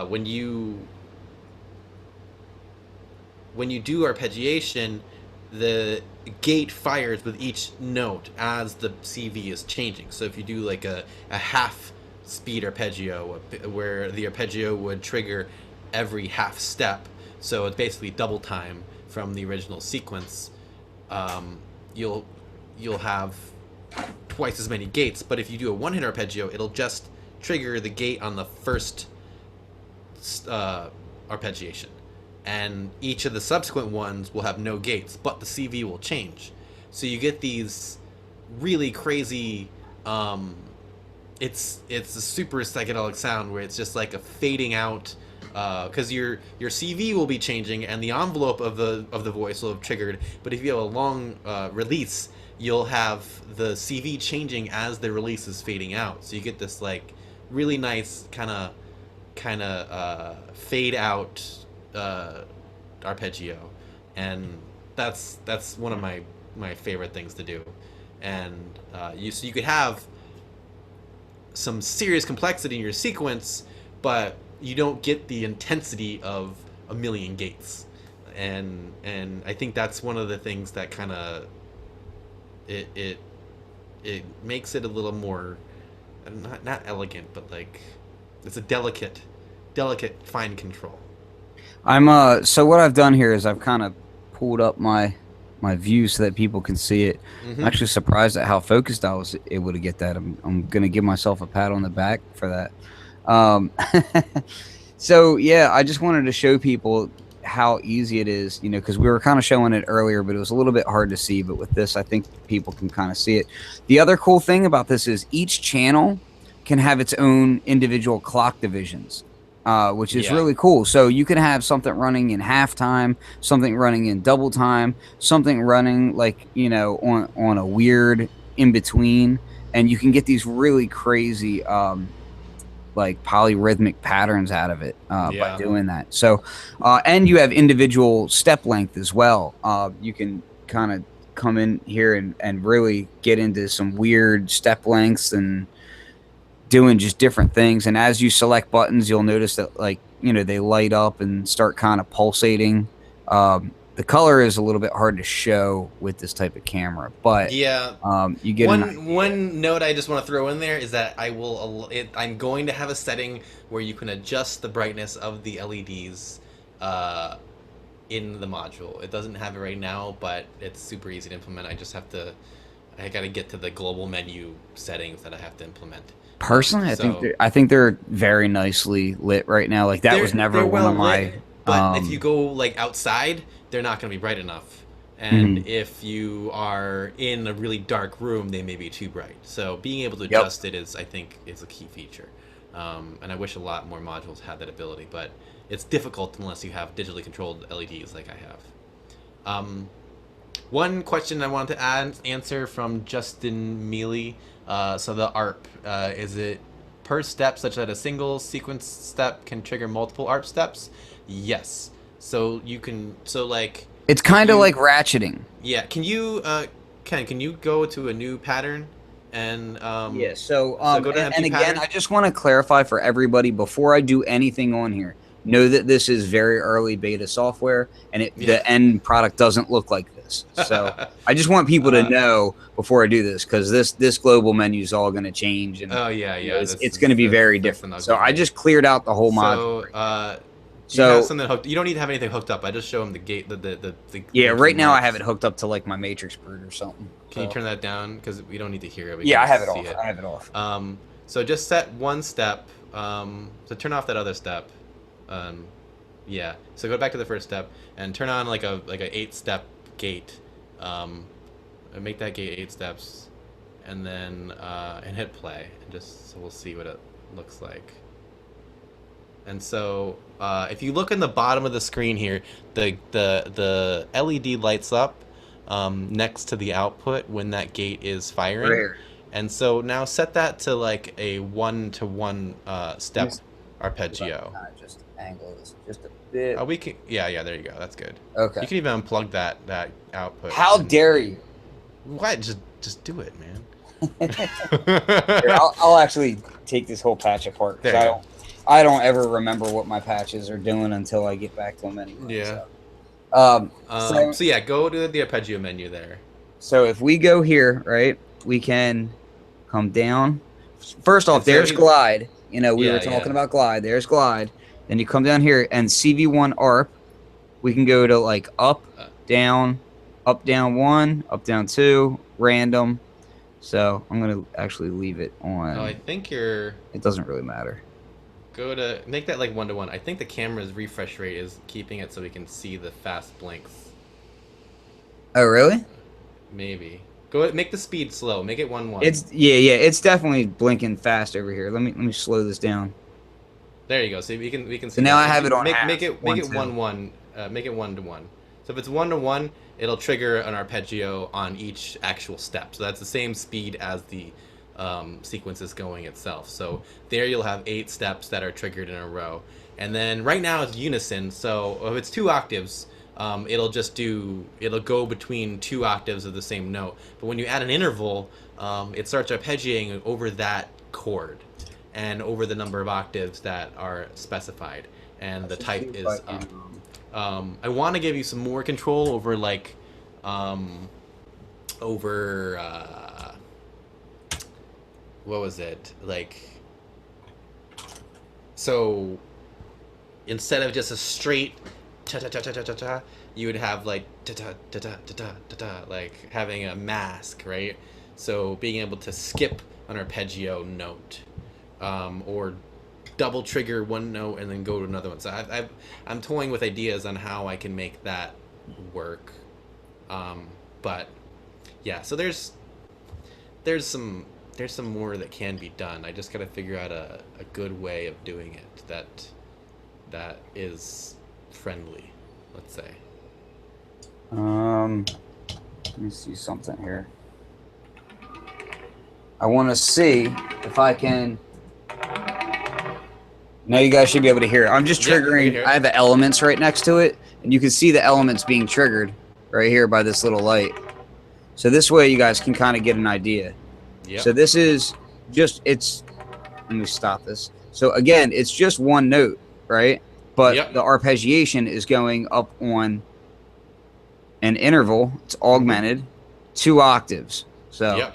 when you do arpeggiation, the gate fires with each note as the CV is changing. So if you do like a half speed arpeggio, where the arpeggio would trigger every half step, so it's basically double time from the original sequence, you'll have twice as many gates. But if you do a one-hit arpeggio, it'll just trigger the gate on the first arpeggiation, and each of the subsequent ones will have no gates, but the CV will change. So you get these really crazy, it's a super psychedelic sound where it's just like a fading out, because your CV will be changing and the envelope of the voice will have triggered. But if you have a long release, you'll have the CV changing as the release is fading out. So you get this like really nice kind of fade out arpeggio, and that's one of my favorite things to do. And so you could have some serious complexity in your sequence, but you don't get the intensity of a million gates. And I think that's one of the things that kind of it makes it a little more not elegant, but like it's a delicate fine control. I'm so what I've done here is I've kind of pulled up my view so that people can see it. Mm-hmm. I'm actually surprised at how focused I was able to get that. I'm gonna give myself a pat on the back for that. So yeah, I just wanted to show people how easy it is, you know, because we were kind of showing it earlier, but it was a little bit hard to see. But with this, I think people can kind of see it. The other cool thing about this is each channel can have its own individual clock divisions, which is really cool. So you can have something running in halftime, something running in double time, something running like, you know, on a weird in between, and you can get these really crazy like polyrhythmic patterns out of it by doing that. So and you have individual step length as well. You can kind of come in here and really get into some weird step lengths and doing just different things. And as you select buttons, you'll notice that, like, you know, they light up and start kind of pulsating. The color is a little bit hard to show with this type of camera, but you get one note I just want to throw in there is that I'm going to have a setting where you can adjust the brightness of the LEDs in the module. It doesn't have it right now, but it's super easy to implement. I got to get to the global menu settings that I have to implement. Personally, I think they're very nicely lit right now. Like that was never one of my. But if you go like outside, they're not going to be bright enough. And if you are in a really dark room, they may be too bright. So being able to adjust it is, I think, is a key feature. And I wish a lot more modules had that ability, but it's difficult unless you have digitally controlled LEDs like I have. One question I wanted to answer from Justin Mealy. So the ARP, is it per step such that a single sequence step can trigger multiple ARP steps? Yes. So you can, it's kind of like ratcheting. Yeah. Can you, Ken, can you go to a new pattern and yeah, so go to and again, pattern? I just want to clarify for everybody before I do anything on here. Know that this is very early beta software, and the end product doesn't look like this. So I just want people to know before I do this, because this global menu is all going to change, and you know, it's going to be very different. So I just cleared out the whole module. You have So something hooked. You don't need to have anything hooked up. I just show him the gate. The yeah, right now I marks. have it hooked up to like my Matrix Brute or something. Can you turn that down? Because we don't need to hear it. We Yeah, can I have it see off. I have it off. So just set one step. So turn off that other step. Yeah. So go back to the first step and turn on like a 8-step gate. And make that gate 8 steps, and then and hit play. And just so we'll see what it looks like. And so if you look in the bottom of the screen here, the LED lights up next to the output when that gate is firing. Rare. And so now set that to like a 1-to-1 step arpeggio. Just angle this just a bit. We can, yeah, there you go. That's good. Okay. You can even unplug that output. How dare you? What? Just do it, man. Here, I'll actually take this whole patch apart. There I don't ever remember what my patches are doing until I get back to them anyway. Yeah. So yeah, go to the arpeggio menu there. So if we go here, right, we can come down. First off, there's glide. You know, we were talking about glide. There's glide. Then you come down here and CV1 ARP. We can go to like up, down 1, up, down 2, random. So I'm going to actually leave it on. Oh, I think you're... It doesn't really matter. Go to... Make that like 1-to-1. I think the camera's refresh rate is keeping it so we can see the fast blinks. Oh, really? Maybe. Go make the speed slow. Make it 1-1. It's it's definitely blinking fast over here. Let me slow this down. There you go. So we can see. So now I have it on make half. it 1-1. Make it 1-to-1. So if it's 1-to-1, it'll trigger an arpeggio on each actual step. So that's the same speed as the sequence is going itself. So there you'll have 8 steps that are triggered in a row. And then right now it's unison. So if it's 2 octaves, it'll go between 2 octaves of the same note. But when you add an interval, it starts arpeggiating over that chord and over the number of octaves that are specified. And the type is up. I want to give you some more control over like what was it, like, so instead of just a straight ta ta ta ta ta ta ta, you would have like ta ta ta ta ta ta ta ta, like having a mask, right? So being able to skip an arpeggio note, or double trigger one note and then go to another one. So I'm toying with ideas on how I can make that work. But yeah, so there's some more that can be done. I just got to figure out a good way of doing it that is friendly, let's say. Let me see something here. I want to see if I can. Now you guys should be able to hear it. I'm just triggering. Yeah, I have the elements right next to it, and you can see the elements being triggered right here by this little light. So this way you guys can kind of get an idea. Yep. So this is just, let me stop this. So again, it's just one note, right? But the arpeggiation is going up on an interval. It's augmented 2 octaves. So.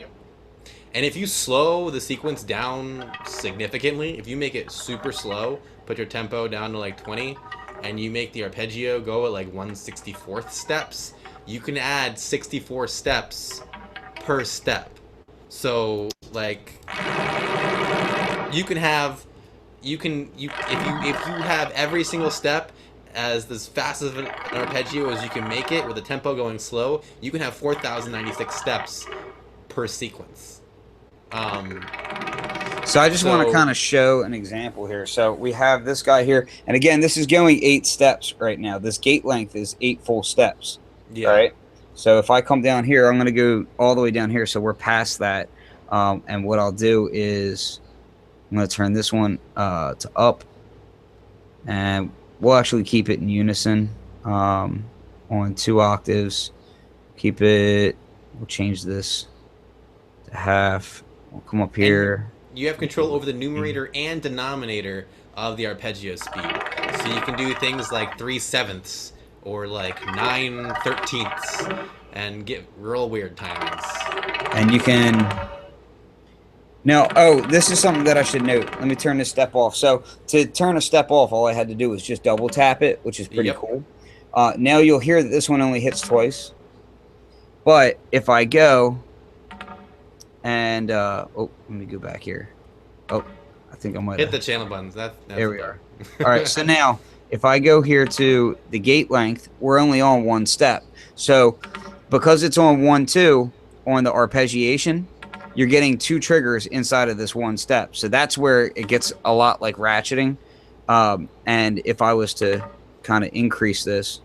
And if you slow the sequence down significantly, if you make it super slow, put your tempo down to like 20, and you make the arpeggio go at like 1/64th steps, you can add 64 steps per step. So like if you have every single step as fast as an arpeggio as you can make it with the tempo going slow, you can have 4,096 steps per sequence. So I just want to kind of show an example here. So we have this guy here, and again, this is going 8 steps right now. This gate length is 8 full steps. Yeah. All right. So if I come down here, I'm going to go all the way down here. So we're past that. And what I'll do is I'm going to turn this one to up, and we'll actually keep it in unison on 2 octaves. Keep it. We'll change this to half. We'll come up here. And you have control over the numerator and denominator of the arpeggio speed. So you can do things like 3/7 or like 9/13 and get real weird timings. And you can Now, oh, this is something that I should note. Let me turn this step off. So to turn a step off, all I had to do was just double tap it, which is pretty cool. Now you'll hear that this one only hits twice. But if I go and, oh, let me go back here. Oh, I think I might hit the channel buttons. That's there we are. All right, so now if I go here to the gate length, we're only on one step. So because it's on 1-2 on the arpeggiation, you're getting 2 triggers inside of this one step. So that's where it gets a lot like ratcheting. And if I was to kind of increase this,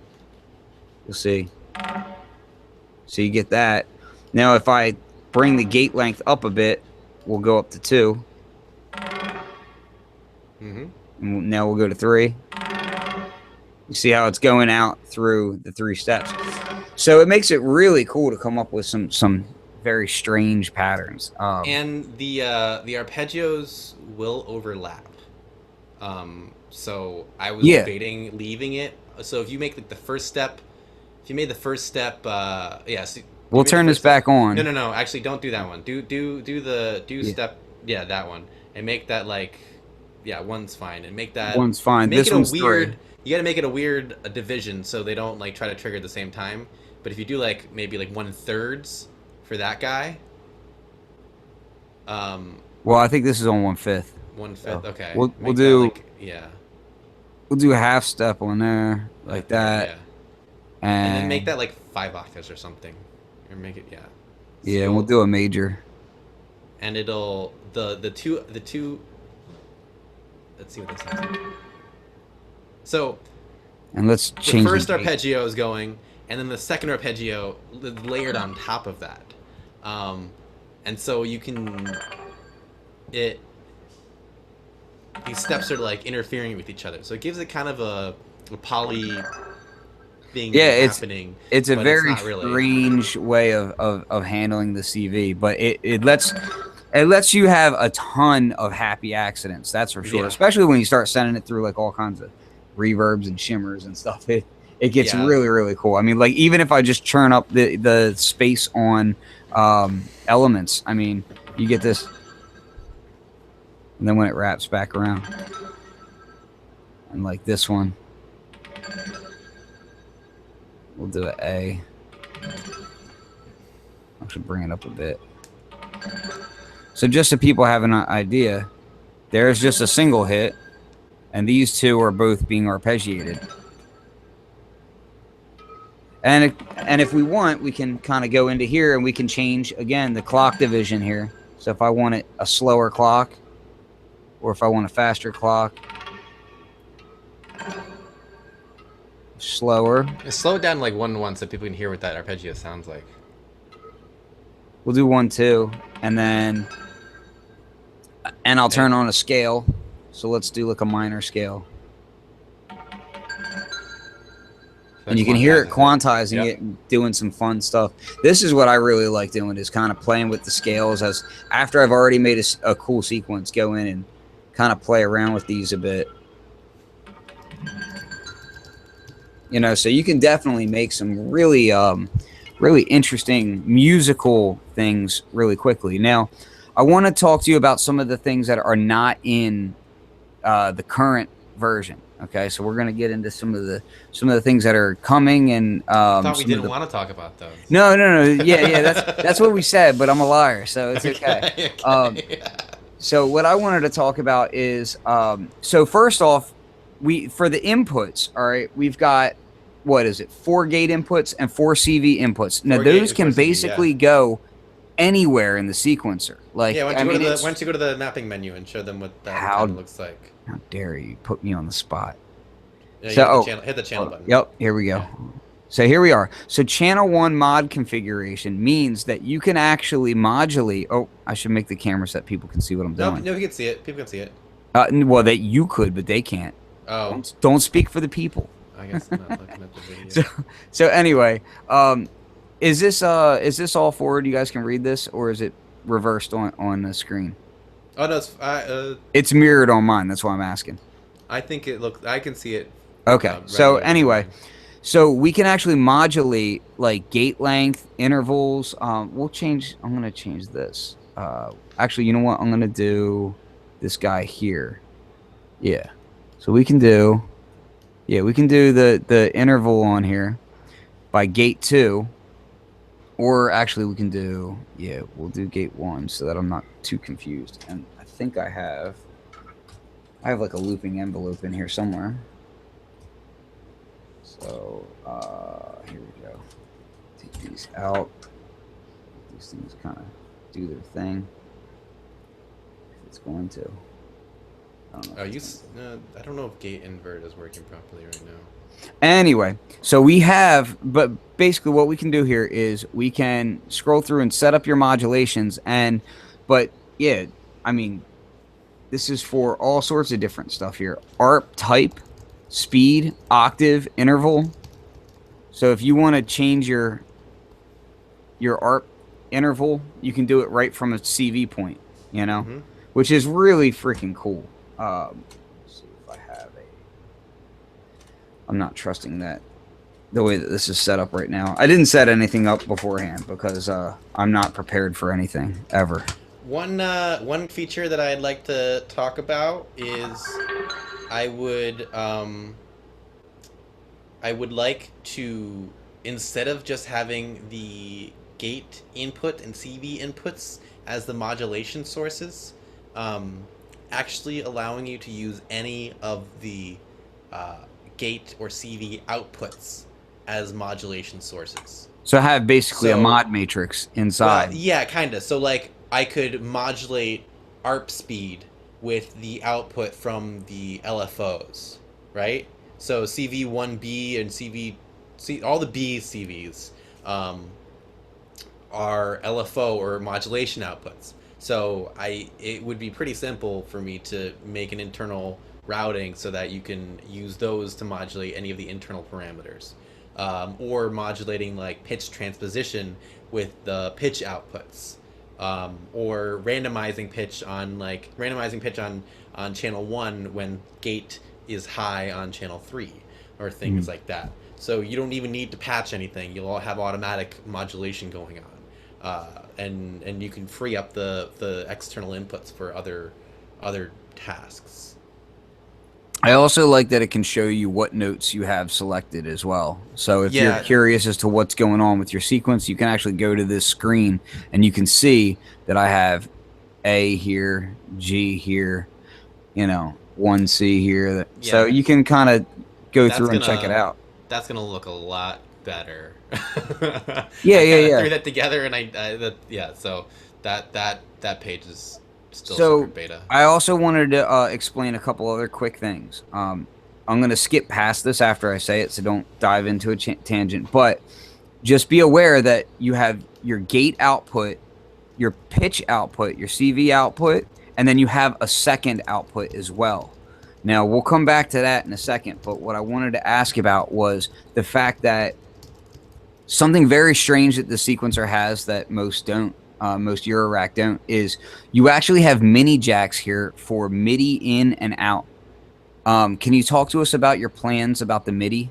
you'll see. So you get that. Now if I bring the gate length up a bit, we'll go up to 2. And now we'll go to 3. You see how it's going out through the 3 steps. So it makes it really cool to come up with some very strange patterns. And the arpeggios will overlap. So I was debating leaving it. So if you make like the first step, if you made the first step, yeah. So we'll turn this back on. No. Actually, don't do that one. Do step. Yeah, that one, and make that like, yeah, one's fine, and make that one's fine. This one's weird. 3. You got to make it a weird division so they don't like try to trigger at the same time. But if you do like maybe like 1/3 for that guy. Well, I think this is on 1/5. 1/5. So okay. We'll do like, yeah. We'll do a half step on there like that. Yeah. And then make that like 5 octaves or something, or make it Yeah, and we'll do a major. And it'll the two. Let's see what this is. So. And let's change the first arpeggio is going, and then the second arpeggio layered on top of that, and so you can these steps are like interfering with each other, so it gives it kind of a poly thing happening. It's a very strange way of handling the CV, but it lets you have a ton of happy accidents, that's for sure. Especially when you start sending it through like all kinds of reverbs and shimmers and stuff. It gets really cool. I mean, like even if I just turn up the space on elements, I mean, you get this, and then when it wraps back around, and like this one, we'll do an A. I should bring it up a bit. So just so people have an idea, there's just a single hit, and these two are both being arpeggiated. And if we want, we can kind of go into here and we can change, again, the clock division here. So if I want it a slower clock, or if I want a faster clock, slower. Slow it down like 1-1 so people can hear what that arpeggio sounds like. We'll do 1-2, and I'll turn on a scale. So let's do like a minor scale. And you can hear it quantizing it and doing some fun stuff. This is what I really like doing, is kind of playing with the scales as after I've already made a cool sequence, go in and kind of play around with these a bit. You know, so you can definitely make some really really interesting musical things really quickly. Now, I want to talk to you about some of the things that are not in the current version. Okay, so we're gonna get into some of the things that are coming, and I thought we didn't want to talk about those. No. Yeah, that's what we said, but I'm a liar, so it's okay. So what I wanted to talk about is so first off, for the inputs, all right, we've got, what is it, 4 gate inputs and 4 CV inputs. Now those can basically go anywhere in the sequencer. Like, why don't you go to the mapping menu and show them what that kind of looks like? How dare you put me on the spot? Yeah, so hit the channel button. Yep, here we go. Yeah. So here we are. So channel 1 mod configuration means that you can actually modulate. Oh, I should make the camera so that people can see what I'm doing. No, you can see it. People can see it. Well, that you could, but they can't. Oh. Don't speak for the people. I guess I'm not looking at the video. So anyway, is this all forward? You guys can read this, or is it reversed on the screen? Oh no, it's mirrored on mine. That's why I'm asking. I think it looks. I can see it. Okay. So anyway, so we can actually modulate like gate length, intervals. I'm gonna change this. actually, you know what? I'm gonna do this guy here. Yeah. So we can do, the interval on here by gate 2, or actually we can do, we'll do gate 1 so that I'm not too confused. And I think I have like a looping envelope in here somewhere. So here we go. Take these out. These things kind of do their thing. If it's going to. I don't know if gate invert is working properly right now. Anyway, so we have, but basically what we can do here is we can scroll through and set up your modulations, but yeah, I mean, this is for all sorts of different stuff here. ARP type, speed, octave, interval. So if you want to change your ARP interval, you can do it right from a CV point, which is really freaking cool. Let's see if I have I'm not trusting that the way that this is set up right now. I didn't set anything up beforehand because I'm not prepared for anything ever. One feature that I'd like to talk about is I would like to, instead of just having the gate input and CV inputs as the modulation sources, actually allowing you to use any of the gate or CV outputs as modulation sources. So have basically a mod matrix inside. Well, yeah, kind of. So like I could modulate ARP speed with the output from the LFOs, right? So CV1B and all the B CVs are LFO or modulation outputs. So it would be pretty simple for me to make an internal routing so that you can use those to modulate any of the internal parameters, or modulating like pitch transposition with the pitch outputs, or randomizing pitch on channel 1 when gate is high on channel 3, or things like that. So you don't even need to patch anything. You'll all have automatic modulation going on, and you can free up the external inputs for other tasks. I also like that it can show you what notes you have selected as well. So if you're curious as to what's going on with your sequence, you can actually go to this screen and you can see that I have A here, G here, 1C here. Yeah. So you can kind of go through and check it out. That's going to look a lot better. Yeah. Threw that together and so that page is still so super beta. I also wanted to explain a couple other quick things. I'm going to skip past this after I say it, so don't dive into a tangent. But just be aware that you have your gate output, your pitch output, your CV output, and then you have a second output as well. Now, we'll come back to that in a second, but what I wanted to ask about was the fact that something very strange that the sequencer has that most don't, most Eurorack don't, is you actually have mini jacks here for MIDI in and out. Can you talk to us about your plans about the MIDI?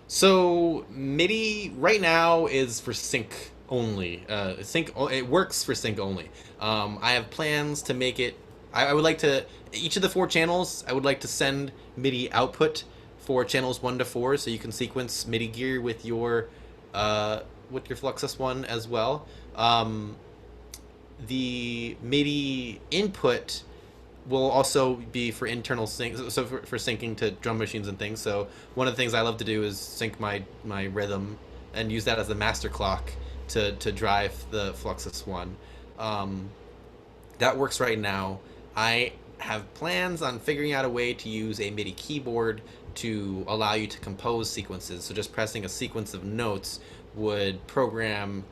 So MIDI right now is for sync only. It works for sync only. I have plans to make it. I would like to, each of the 4 channels, I would like to send MIDI output for channels 1 to 4, so you can sequence MIDI gear with your Fluxus one as well. The MIDI input will also be for internal sync, so for syncing to drum machines and things. So one of the things I love to do is sync my rhythm and use that as the master clock to drive the Fluxus one. That works right now. I have plans on figuring out a way to use a MIDI keyboard to allow you to compose sequences. So just pressing a sequence of notes would program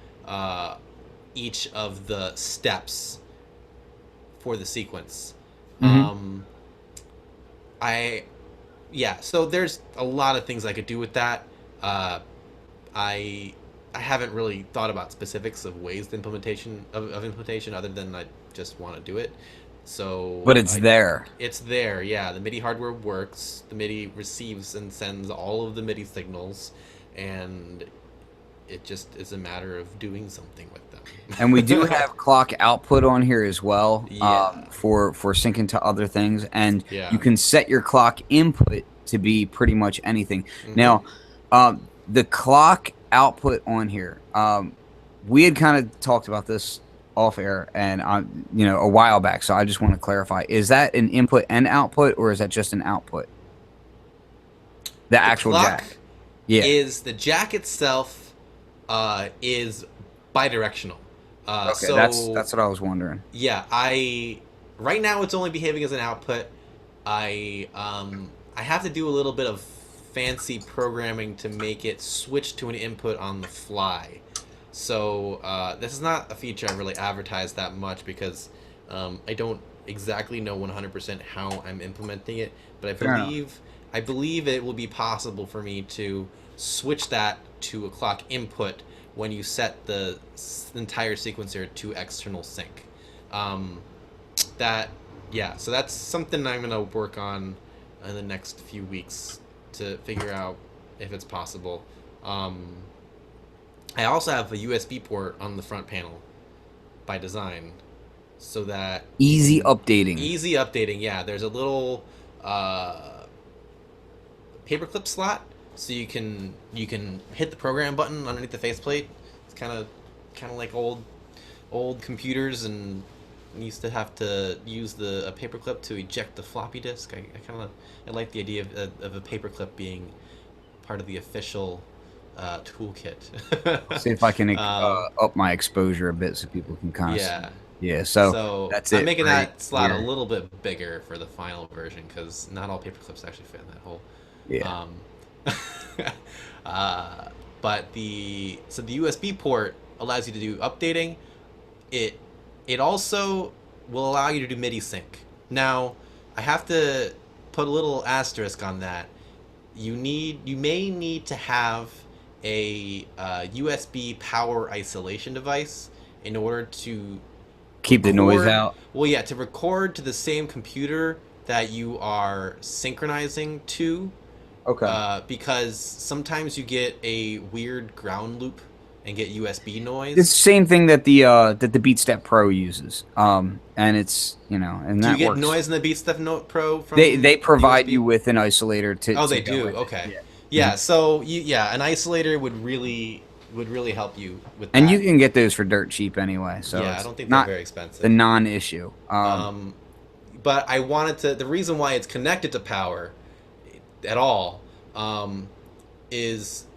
each of the steps for the sequence. So there's a lot of things I could do with that. I haven't really thought about specifics of ways the implementation other than I just want to do it. So, but it's there. It's there, yeah. The MIDI hardware works. The MIDI receives and sends all of the MIDI signals, and it just is a matter of doing something with them. And we do have clock output on here as well, Yeah. for syncing to other things. And Yeah. you can set your clock input to be pretty much anything. Mhm. Now, the clock output on here, we had kind of talked about this off air and a while back. So I just want to clarify: is that an input and output, or is that just an output? The actual clock jack. Yeah. is the jack itself is bidirectional. Okay, So that's what I was wondering. yeah, right now it's only behaving as an output. I have to do a little bit of fancy programming to make it switch to an input on the fly. So this is not a feature I really advertise that much because I don't exactly know 100% how I'm implementing it, but I believe it will be possible for me to switch that to a clock input when you set the entire sequencer to external sync. So that's something I'm gonna work on in the next few weeks to figure out if it's possible. I also have a USB port on the front panel by design, so that Easy updating. Easy updating. Yeah, there's a little paperclip slot, so you can hit the program button underneath the faceplate. It's kind of like old computers, and used to have to use a paperclip to eject the floppy disk. I like the idea of a paperclip being part of the official toolkit. See if I can up my exposure a bit so people can kind of Yeah. see. Yeah, so that's it. I'm making right that slot here. a little bit bigger for the final version because not all paperclips actually fit in that hole. Yeah. But the USB port allows you to do updating. It also will allow you to do MIDI sync. Now, I have to put a little asterisk on that. You may need to have a USB power isolation device in order to Keep the noise out. Well, yeah, to record to the same computer that you are synchronizing to. Okay. Because sometimes you get a weird ground loop and get USB noise. It's the same thing that the BeatStep Pro uses. And it's and Do that you get works. noise in the BeatStep Note Pro from They provide USB? you with an isolator to. Oh, they go do. with it. Okay. Yeah. Yeah. So an isolator would really help you with that. And you can get those for dirt cheap anyway. So yeah, it's I don't think they're not very expensive. the non-issue. But I wanted to. The reason why it's connected to power at all is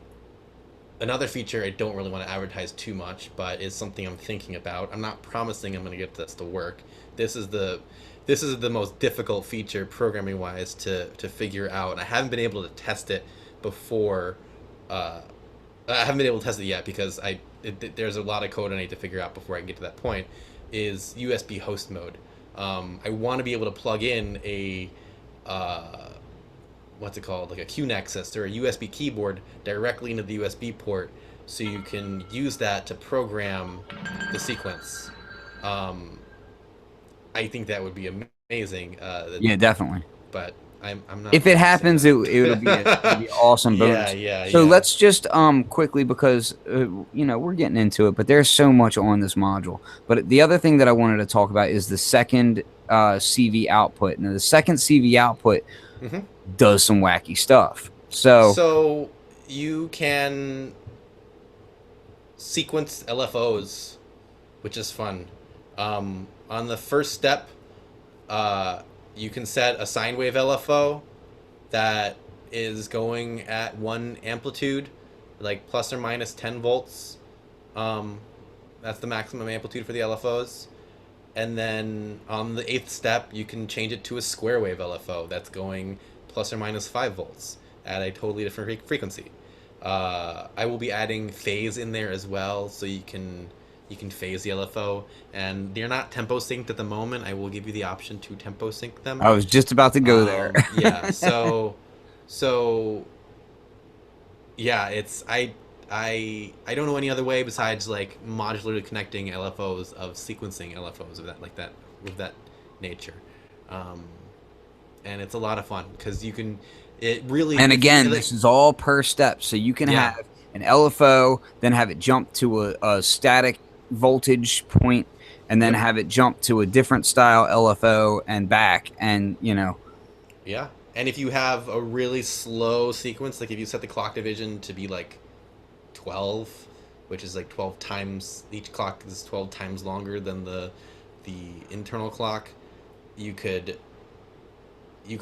another feature I don't really want to advertise too much, but is something I'm thinking about. I'm not promising I'm going to get this to work. This is the most difficult feature programming wise to figure out, and I haven't been able to test it before. I haven't been able to test it yet because there's a lot of code I need to figure out before I can get to that point. Is USB host mode. I want to be able to plug in a what's it called, like a QNexus or a USB keyboard directly into the USB port, so you can use that to program the sequence. I think that would be amazing. Yeah, definitely. But I'm not. If it happens, it'll be an awesome bonus. Yeah. So let's just quickly, because we're getting into it, but there's so much on this module. But the other thing that I wanted to talk about is the second CV output. Now, the second CV output does some wacky stuff. So you can sequence LFOs, which is fun. On the first step, you can set a sine wave LFO that is going at 1 amplitude, like plus or minus 10 volts. That's the maximum amplitude for the LFOs. And then on the 8th step, you can change it to a square wave LFO that's going plus or minus 5 volts at a totally different frequency. I will be adding phase in there as well, so you can phase the LFO, and they're not tempo synced at the moment. I will give you the option to tempo sync them. I was just about to go there. Yeah. So yeah, it's I don't know any other way besides like modularly connecting LFOs of sequencing LFOs of that nature, and it's a lot of fun because you can. It really. And again, this is all per step, so you can have an LFO, then have it jump to a static voltage point and then have it jump to a different style LFO and back, and Yeah. And if you have a really slow sequence, like if you set the clock division to be like 12, which is like 12 times, each clock is 12 times longer than the internal clock, you can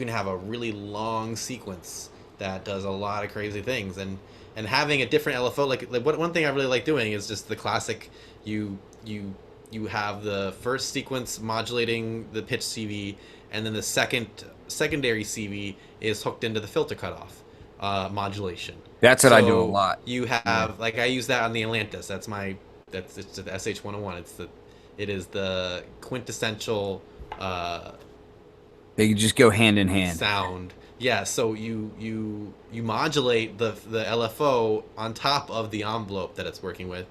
have a really long sequence that does a lot of crazy things. And having a different LFO, like one thing I really like doing is just the classic, you have the first sequence modulating the pitch CV, and then the secondary CV is hooked into the filter cutoff modulation. That's what I do a lot. You have like I use that on the Atlantis. It's the SH101. It is the quintessential They just go hand in hand. sound. Yeah, so you modulate the LFO on top of the envelope that it's working with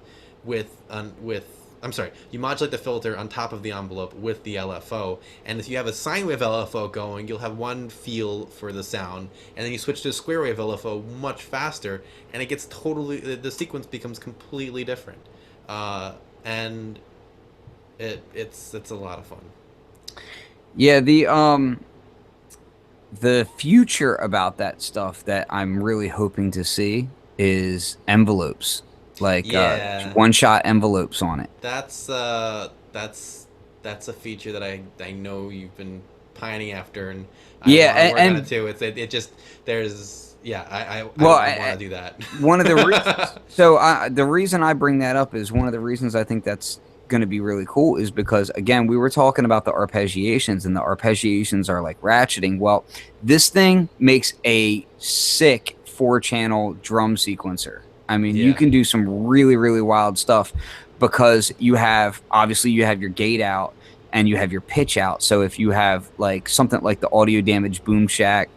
I'm sorry, you modulate the filter on top of the envelope with the LFO, and if you have a sine wave LFO going, you'll have one feel for the sound, and then you switch to a square wave LFO much faster, and it gets the sequence becomes completely different, and it's a lot of fun. Yeah, the future about that stuff that I'm really hoping to see is envelopes, like one-shot envelopes on it. That's a feature that I know you've been pining after, and I work on it too. It just there's I want to do that. One of the reasons, so the reason I bring that up is one of the reasons I think that's going to be really cool is because, again, we were talking about the arpeggiations, and the arpeggiations are like ratcheting. Well, this thing makes a sick 4-channel drum sequencer. I mean, you can do some really, really wild stuff because obviously you have your gate out and you have your pitch out. So if you have like something like the Audio Damage Boom Shack,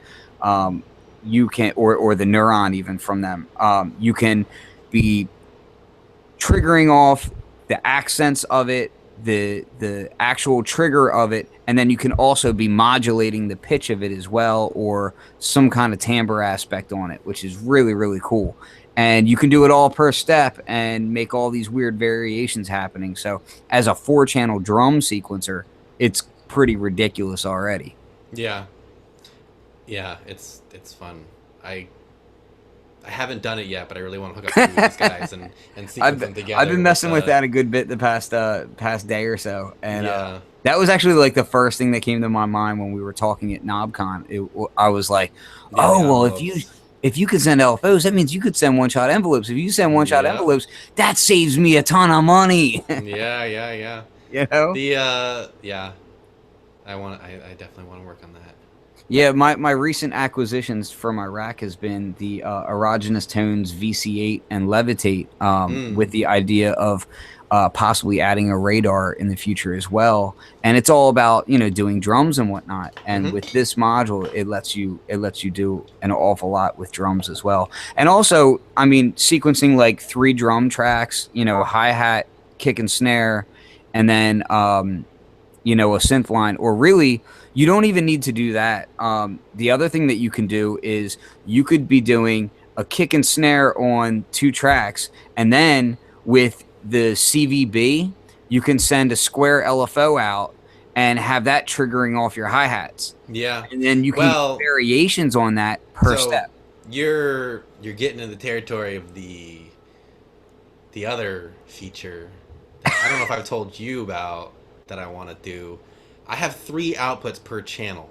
you can, or the Neuron even from them, you can be triggering off the accents of it, the actual trigger of it, and then you can also be modulating the pitch of it as well, or some kind of timbre aspect on it, which is really, really cool. And you can do it all per step and make all these weird variations happening. So as a 4-channel drum sequencer, it's pretty ridiculous already. Yeah, it's fun. I haven't done it yet, but I really want to hook up to these guys and sequence them together. I've been messing with that a good bit the past day or so, and that was actually like the first thing that came to my mind when we were talking at KnobCon. I was like, if you could send LFOs, that means you could send one-shot envelopes. If you send one-shot envelopes, that saves me a ton of money. Yeah. You know? I definitely want to work on that. Yeah, my recent acquisitions for my rack has been the Erogenous Tones VC8 and Levitate, with the idea of possibly adding a radar in the future as well. And it's all about doing drums and whatnot. And with this module, it lets you do an awful lot with drums as well. And also, I mean, sequencing like 3 drum tracks, hi-hat, kick and snare, and then a synth line, or really. You don't even need to do that. The other thing that you can do is you could be doing a kick and snare on 2 tracks, and then with the CVB, you can send a square LFO out and have that triggering off your hi-hats. Yeah. And then you can do variations on that per step. You're getting in the territory of the other feature that I don't know if I've told you about that I want to do. I have 3 outputs per channel,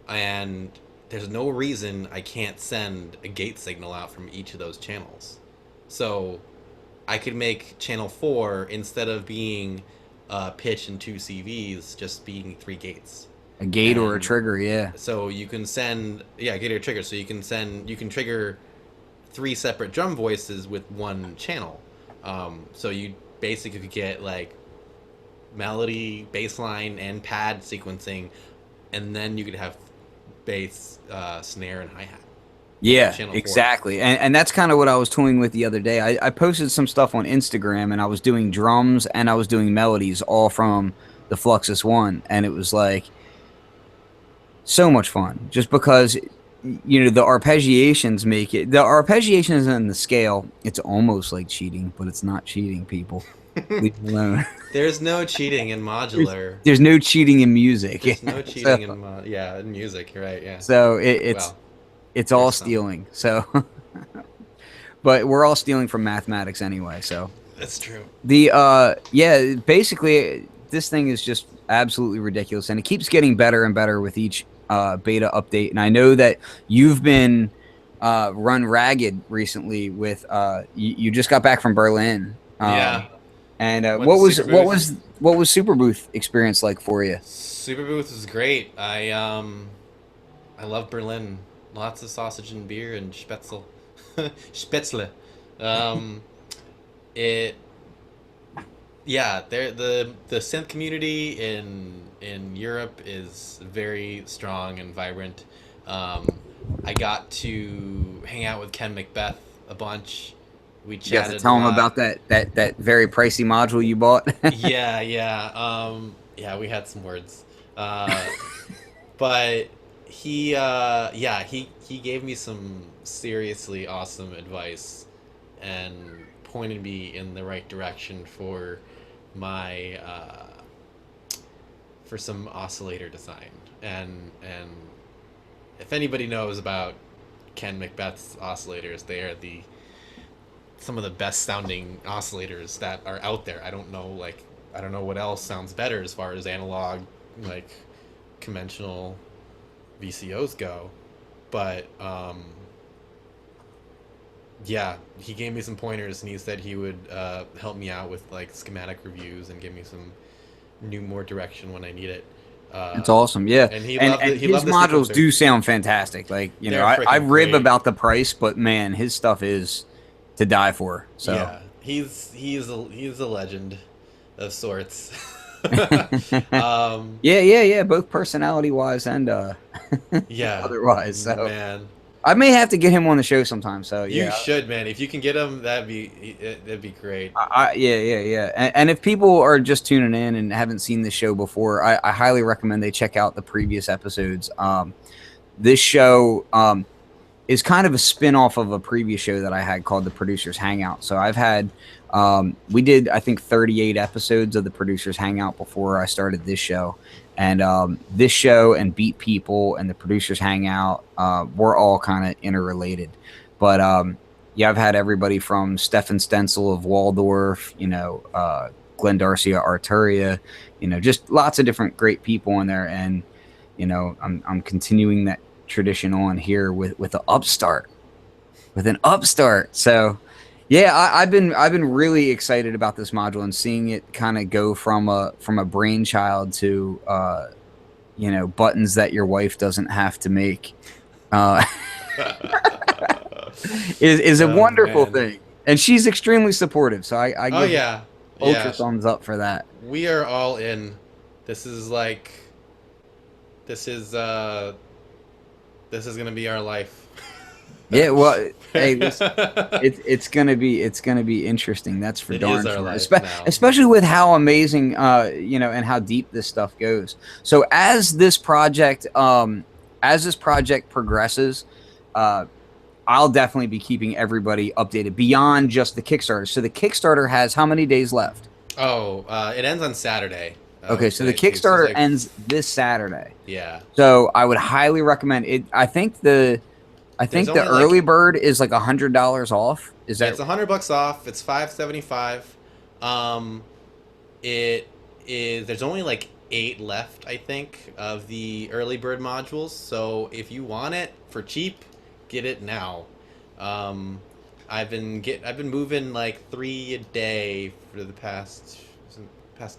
and there's no reason I can't send a gate signal out from each of those channels. So I could make channel 4, instead of being pitch and 2 CVs, just being 3 gates. A gate or a trigger, yeah. So you can send, a gate or a trigger. So you can trigger 3 separate drum voices with 1 channel. So you basically could get like melody, bass line, and pad sequencing, and then you could have bass, snare, and hi-hat. Yeah, exactly. And that's kind of what I was toying with the other day. I posted some stuff on Instagram, and I was doing drums and I was doing melodies all from the Fluxus One, and it was like so much fun just because the arpeggiations make it. The arpeggiation is in the scale. It's almost like cheating, but it's not cheating, people. Leave me alone. There's no cheating in modular. There's no cheating in music. There's no So, cheating in in music. You're right. Yeah. so Well, it's all there's some. stealing. So, but we're all stealing from mathematics anyway. So That's true. yeah, basically this thing is just absolutely ridiculous, and it keeps getting better and better with each beta update. And I know that you've been run ragged recently with you just got back from Berlin. Yeah. And Went to Superbooth. what was Superbooth experience like for you? Superbooth was great. I love Berlin. Lots of sausage and beer and Spätzle. Spätzle. Um, it yeah, the synth community in Europe is very strong and vibrant. Um, I got to hang out with Ken Macbeth a bunch. We You got to chatted a tell them lot. about that very pricey module you bought. Yeah, yeah. Yeah, we had some words. Uh, but he gave me some seriously awesome advice and pointed me in the right direction for my for some oscillator design. And if anybody knows about Ken Macbeth's oscillators, they are the some of the best sounding oscillators that are out there. I don't know what else sounds better as far as analog, like conventional VCOs go, but yeah, he gave me some pointers and he said he would help me out with like schematic reviews and give me some more direction when I need it. It's awesome, yeah. And And he his loved the modules sequencer. do sound fantastic. Like They're I freaking rib great. about the price, but man, his stuff is to die for. So Yeah, he's a legend of sorts. yeah, both personality wise and Yeah, otherwise. So man, I may have to get him on the show sometime. So you yeah, should, man. If you can get him, that'd be great. yeah. And if people are just tuning in and haven't seen this show before, I highly recommend they check out the previous episodes. This show is kind of a spin-off of a previous show that I had called the Producers Hangout. So I've had we did I think 38 episodes of the Producers Hangout before I started this show. And this show and Beat People and the Producers Hangout were all kind of interrelated. But yeah, I've had everybody from Stefan Stencil of Waldorf, Glenn Darcy of Arturia, just lots of different great people in there. And, I'm continuing that tradition on here with an upstart. So yeah, I've been really excited about this module and seeing it kind of go from a brainchild to buttons that your wife doesn't have to make is a wonderful man. thing, and she's extremely supportive. So I Oh give yeah, ultra yeah. thumbs up for that. We are all in. This is like, this is gonna be our life. Yeah, well, hey, it's gonna be interesting. That's for It darn is our sure. life now. Especially with how amazing, and how deep this stuff goes. So as this project progresses, I'll definitely be keeping everybody updated beyond just the Kickstarter. So the Kickstarter has how many days left? Oh, it ends on Saturday. Okay, so the Kickstarter ends this Saturday. Yeah. So I would highly recommend it. I think the only, early bird is like $100 off. Is that? It's $100 off. It's $575. It is. There's only like 8 left, I think, of the early bird modules. So if you want it for cheap, get it now. I've been moving like 3 a day for the past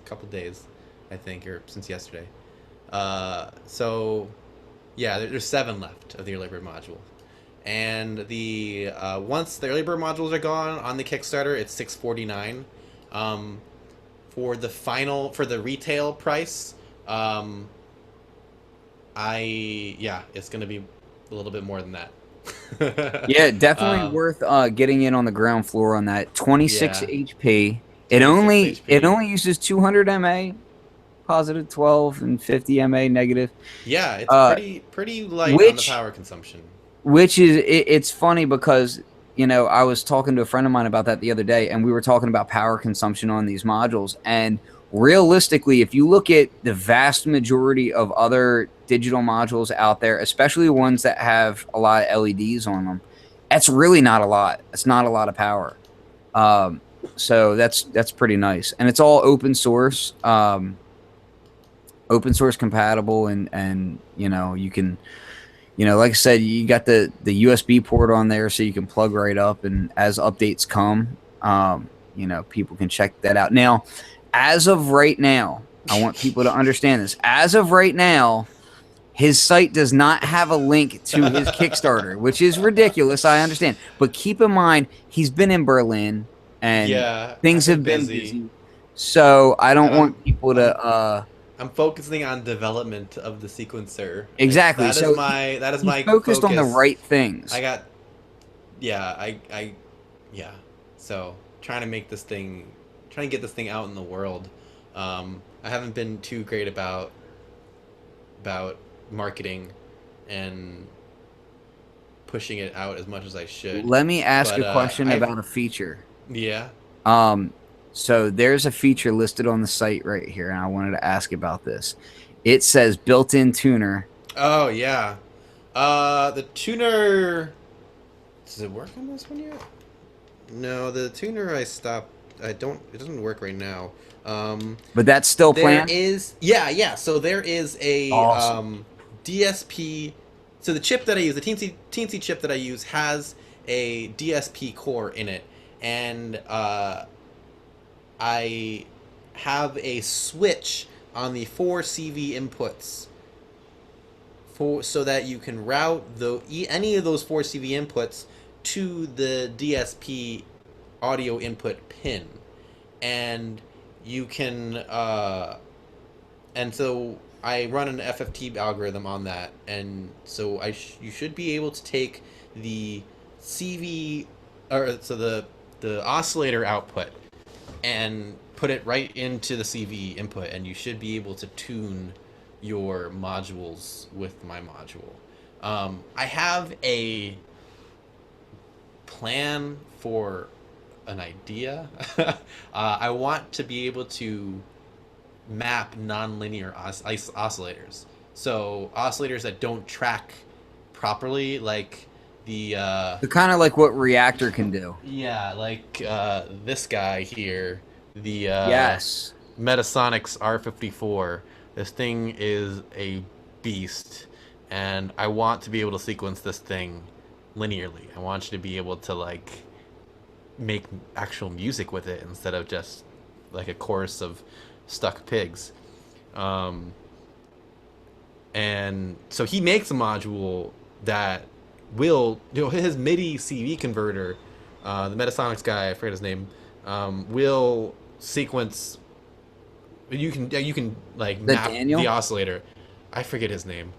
couple days, I think, or since yesterday. So yeah, there's 7 left of the early bird module. And the once the early bird modules are gone on the Kickstarter, it's $649. For the retail price, it's gonna be a little bit more than that. Yeah, definitely worth getting in on the ground floor on that. 26 Yeah. HP. 26 HP. It only uses 200 mA, positive 12 and 50 mA negative. Yeah, it's pretty light on the power consumption. Which is it's funny because you know, I was talking to a friend of mine about that the other day, and we were talking about power consumption on these modules. And realistically, if you look at the vast majority of other digital modules out there, especially ones that have a lot of LEDs on them, that's really not a lot. It's not a lot of power. So that's pretty nice, and it's all open source compatible, and you know, you can, you know, like I said, you got the USB port on there, so you can plug right up, and as updates come, you know, people can check that out. Now, as of right now, I want people to understand this. As of right now, his site does not have a link to his Kickstarter, which is ridiculous. I understand, but keep in mind he's been in Berlin, and things have been busy. So I don't want people to. I'm focusing on development of the sequencer. Exactly. That so is my focused focus. on the right things. So trying to get this thing out in the world. I haven't been too great about marketing and pushing it out as much as I should. Let me ask a question about a feature. Yeah. So there's a feature listed on the site right here, and I wanted to ask about this. It says built-in tuner. Oh yeah. The tuner. Does it work on this one yet? No, the tuner I stopped. It doesn't work right now. But that's still planned? There is, yeah. So there is a awesome. DSP. So the chip that I use, the teensy chip that I use, has a DSP core in it, and I have a switch on the 4 CV inputs so that you can route any of those 4 CV inputs to the DSP audio input pin, and you can and so I run an FFT algorithm on that, and so you should be able to take the CV, or so the oscillator output, and put it right into the CV input, and you should be able to tune your modules with my module. I have a plan for an idea. I want to be able to map nonlinear oscillators. So oscillators that don't track properly, like the kind of like what Reactor can do. Yeah, like this guy here, the yes, Metasonics R54. This thing is a beast, and I want to be able to sequence this thing linearly. I want you to be able to like make actual music with it instead of just like a chorus of stuck pigs. And so he makes a module that will, his MIDI CV converter, the Metasonics guy, I forget his name, will sequence. You can like map the oscillator. I forget his name.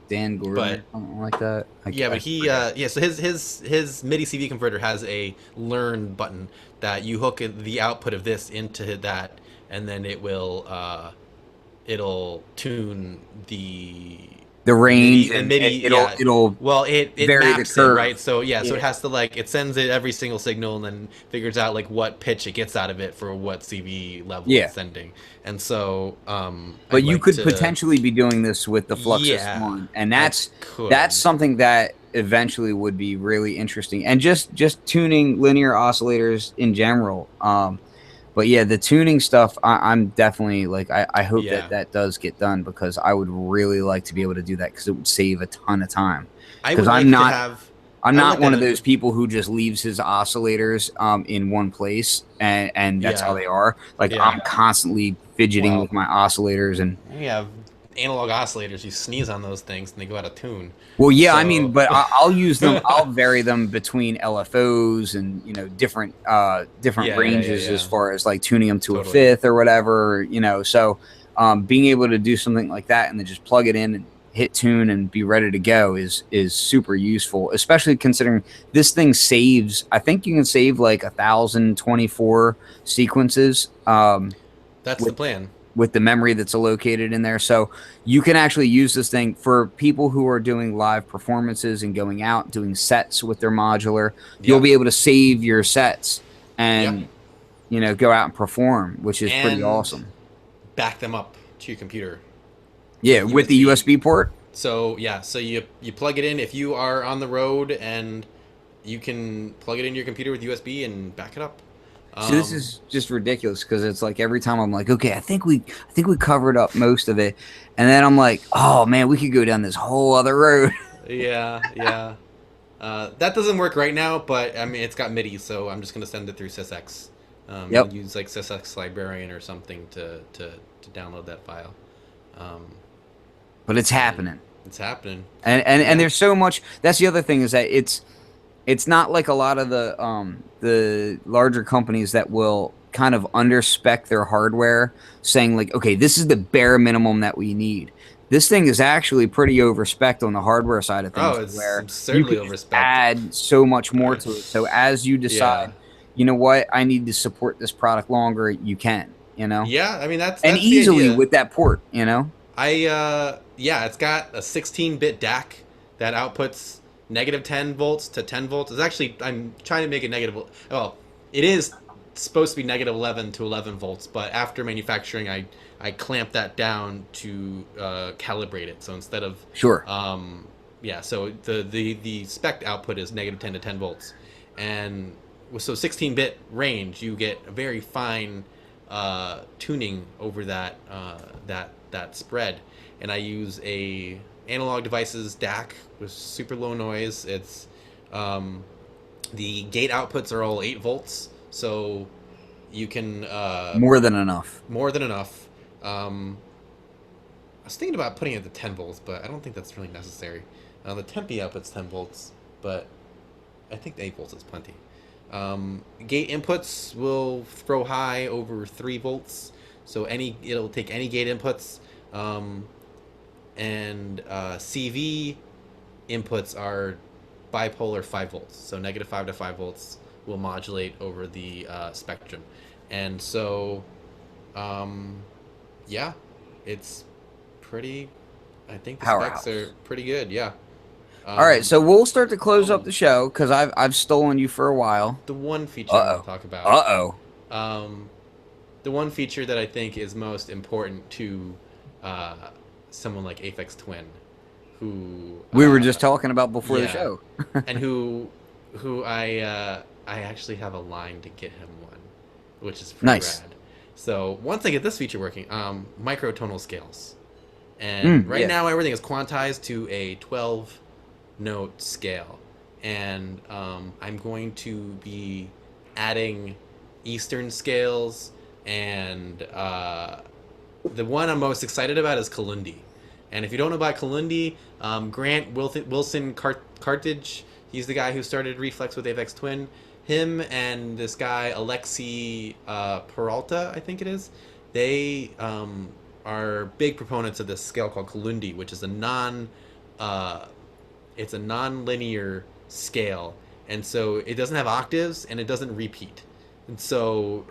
Dan Gordon, or something like that. So his MIDI CV converter has a learn button that you hook the output of this into that, and then it will it'll tune the range, and MIDI. It'll it vary maps the curve. It, right? So so it has to it sends it every single signal, and then figures out like what pitch it gets out of it for what CV level it's sending. And so but you could potentially be doing this with the Fluxus one, and that's something that eventually would be really interesting, and just tuning linear oscillators in general. But yeah, the tuning stuff, I'm definitely like, I hope that does get done, because I would really like to be able to do that, because it would save a ton of time. Because I'm not one of those people who just leaves his oscillators in one place and that's how they are. Like I'm constantly fidgeting with my oscillators, and you have analog oscillators. You sneeze on those things and they go out of tune. Well, yeah, so. I mean, but I'll use them. I'll vary them between LFOs and different ranges as far as like tuning them to a fifth or whatever. So being able to do something like that and then just plug it in and hit tune and be ready to go is super useful, especially considering this thing saves. I think you can save like 1,024 sequences. That's the plan. with the memory that's located in there. So you can actually use this thing for people who are doing live performances and going out doing sets with their modular. You'll be able to save your sets and go out and perform, which is pretty awesome. Back them up to your computer. Yeah, with the USB port. So so you plug it in if you are on the road, and you can plug it into your computer with USB and back it up. So this is just ridiculous, because it's like every time I'm like, okay, I think we covered up most of it, and then I'm like, oh man, we could go down this whole other road. Yeah. That doesn't work right now, but I mean, it's got MIDI, so I'm just gonna send it through SysX. Use like SysX Librarian or something to download that file. But it's happening. It's happening. And there's so much. That's the other thing, is that it's not like a lot of the larger companies that will kind of underspec their hardware, saying like, okay, this is the bare minimum that we need. This thing is actually pretty overspec on the hardware side of things. Oh, it's where certainly you can overspec. Add so much more to it. So as you decide, you know what, I need to support this product longer, you can. Yeah, I mean that's easily with that port. It's got a 16-bit DAC that outputs -10 volts to 10 volts. It's actually, I'm trying to make it negative. Well, it is supposed to be -11 to 11 volts, but after manufacturing, I clamped that down to calibrate it. So instead of so the spec output is -10 to 10 volts, and so 16-bit range, you get a very fine tuning over that spread. And I use a Analog Devices DAC with super low noise. It's the gate outputs are all 8 volts, so you can more than enough. I was thinking about putting it to 10 volts, but I don't think that's really necessary. The Tempi output's 10 volts, but I think the 8 volts is plenty. Gate inputs will throw high over 3 volts, so it'll take any gate inputs. And CV inputs are bipolar 5 volts, so -5 to 5 volts will modulate over the spectrum. And so it's pretty, I think the specs are pretty good. All right, so we'll start to close up the show, because I've stolen you for a while. The one feature I want to talk about. The one feature that I think is most important to someone like Aphex Twin, who we were just talking about before the show, and who I actually have a line to get him one, which is pretty rad. So once I get this feature working, microtonal scales, and now everything is quantized to a 12-note scale, and I'm going to be adding Eastern scales, and the one I'm most excited about is Kalundi. And if you don't know about Kalundi, Grant Wilson Cartridge, he's the guy who started Reflex with Aphex Twin. Him and this guy Alexi Peralta, I think it is, they are big proponents of this scale called Kalundi, which is a non-linear scale, and so it doesn't have octaves and it doesn't repeat. And so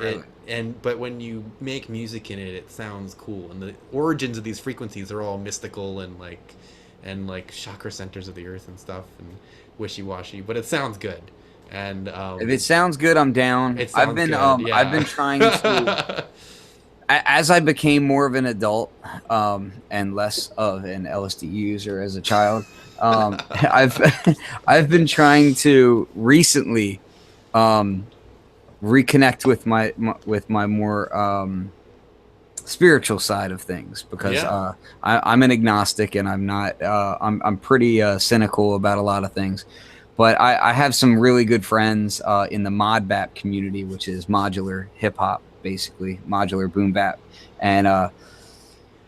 but when you make music in it, it sounds cool. And the origins of these frequencies are all mystical and like chakra centers of the earth and stuff and wishy-washy, but it sounds good. And if it sounds good, I'm down. I've been trying to as I became more of an adult and less of an LSD user as a child, I've been trying to recently reconnect with my more spiritual side of things, because I'm an agnostic, and I'm not I'm pretty cynical about a lot of things. But I have some really good friends in the mod bap community, which is modular hip hop, basically modular boom bap, and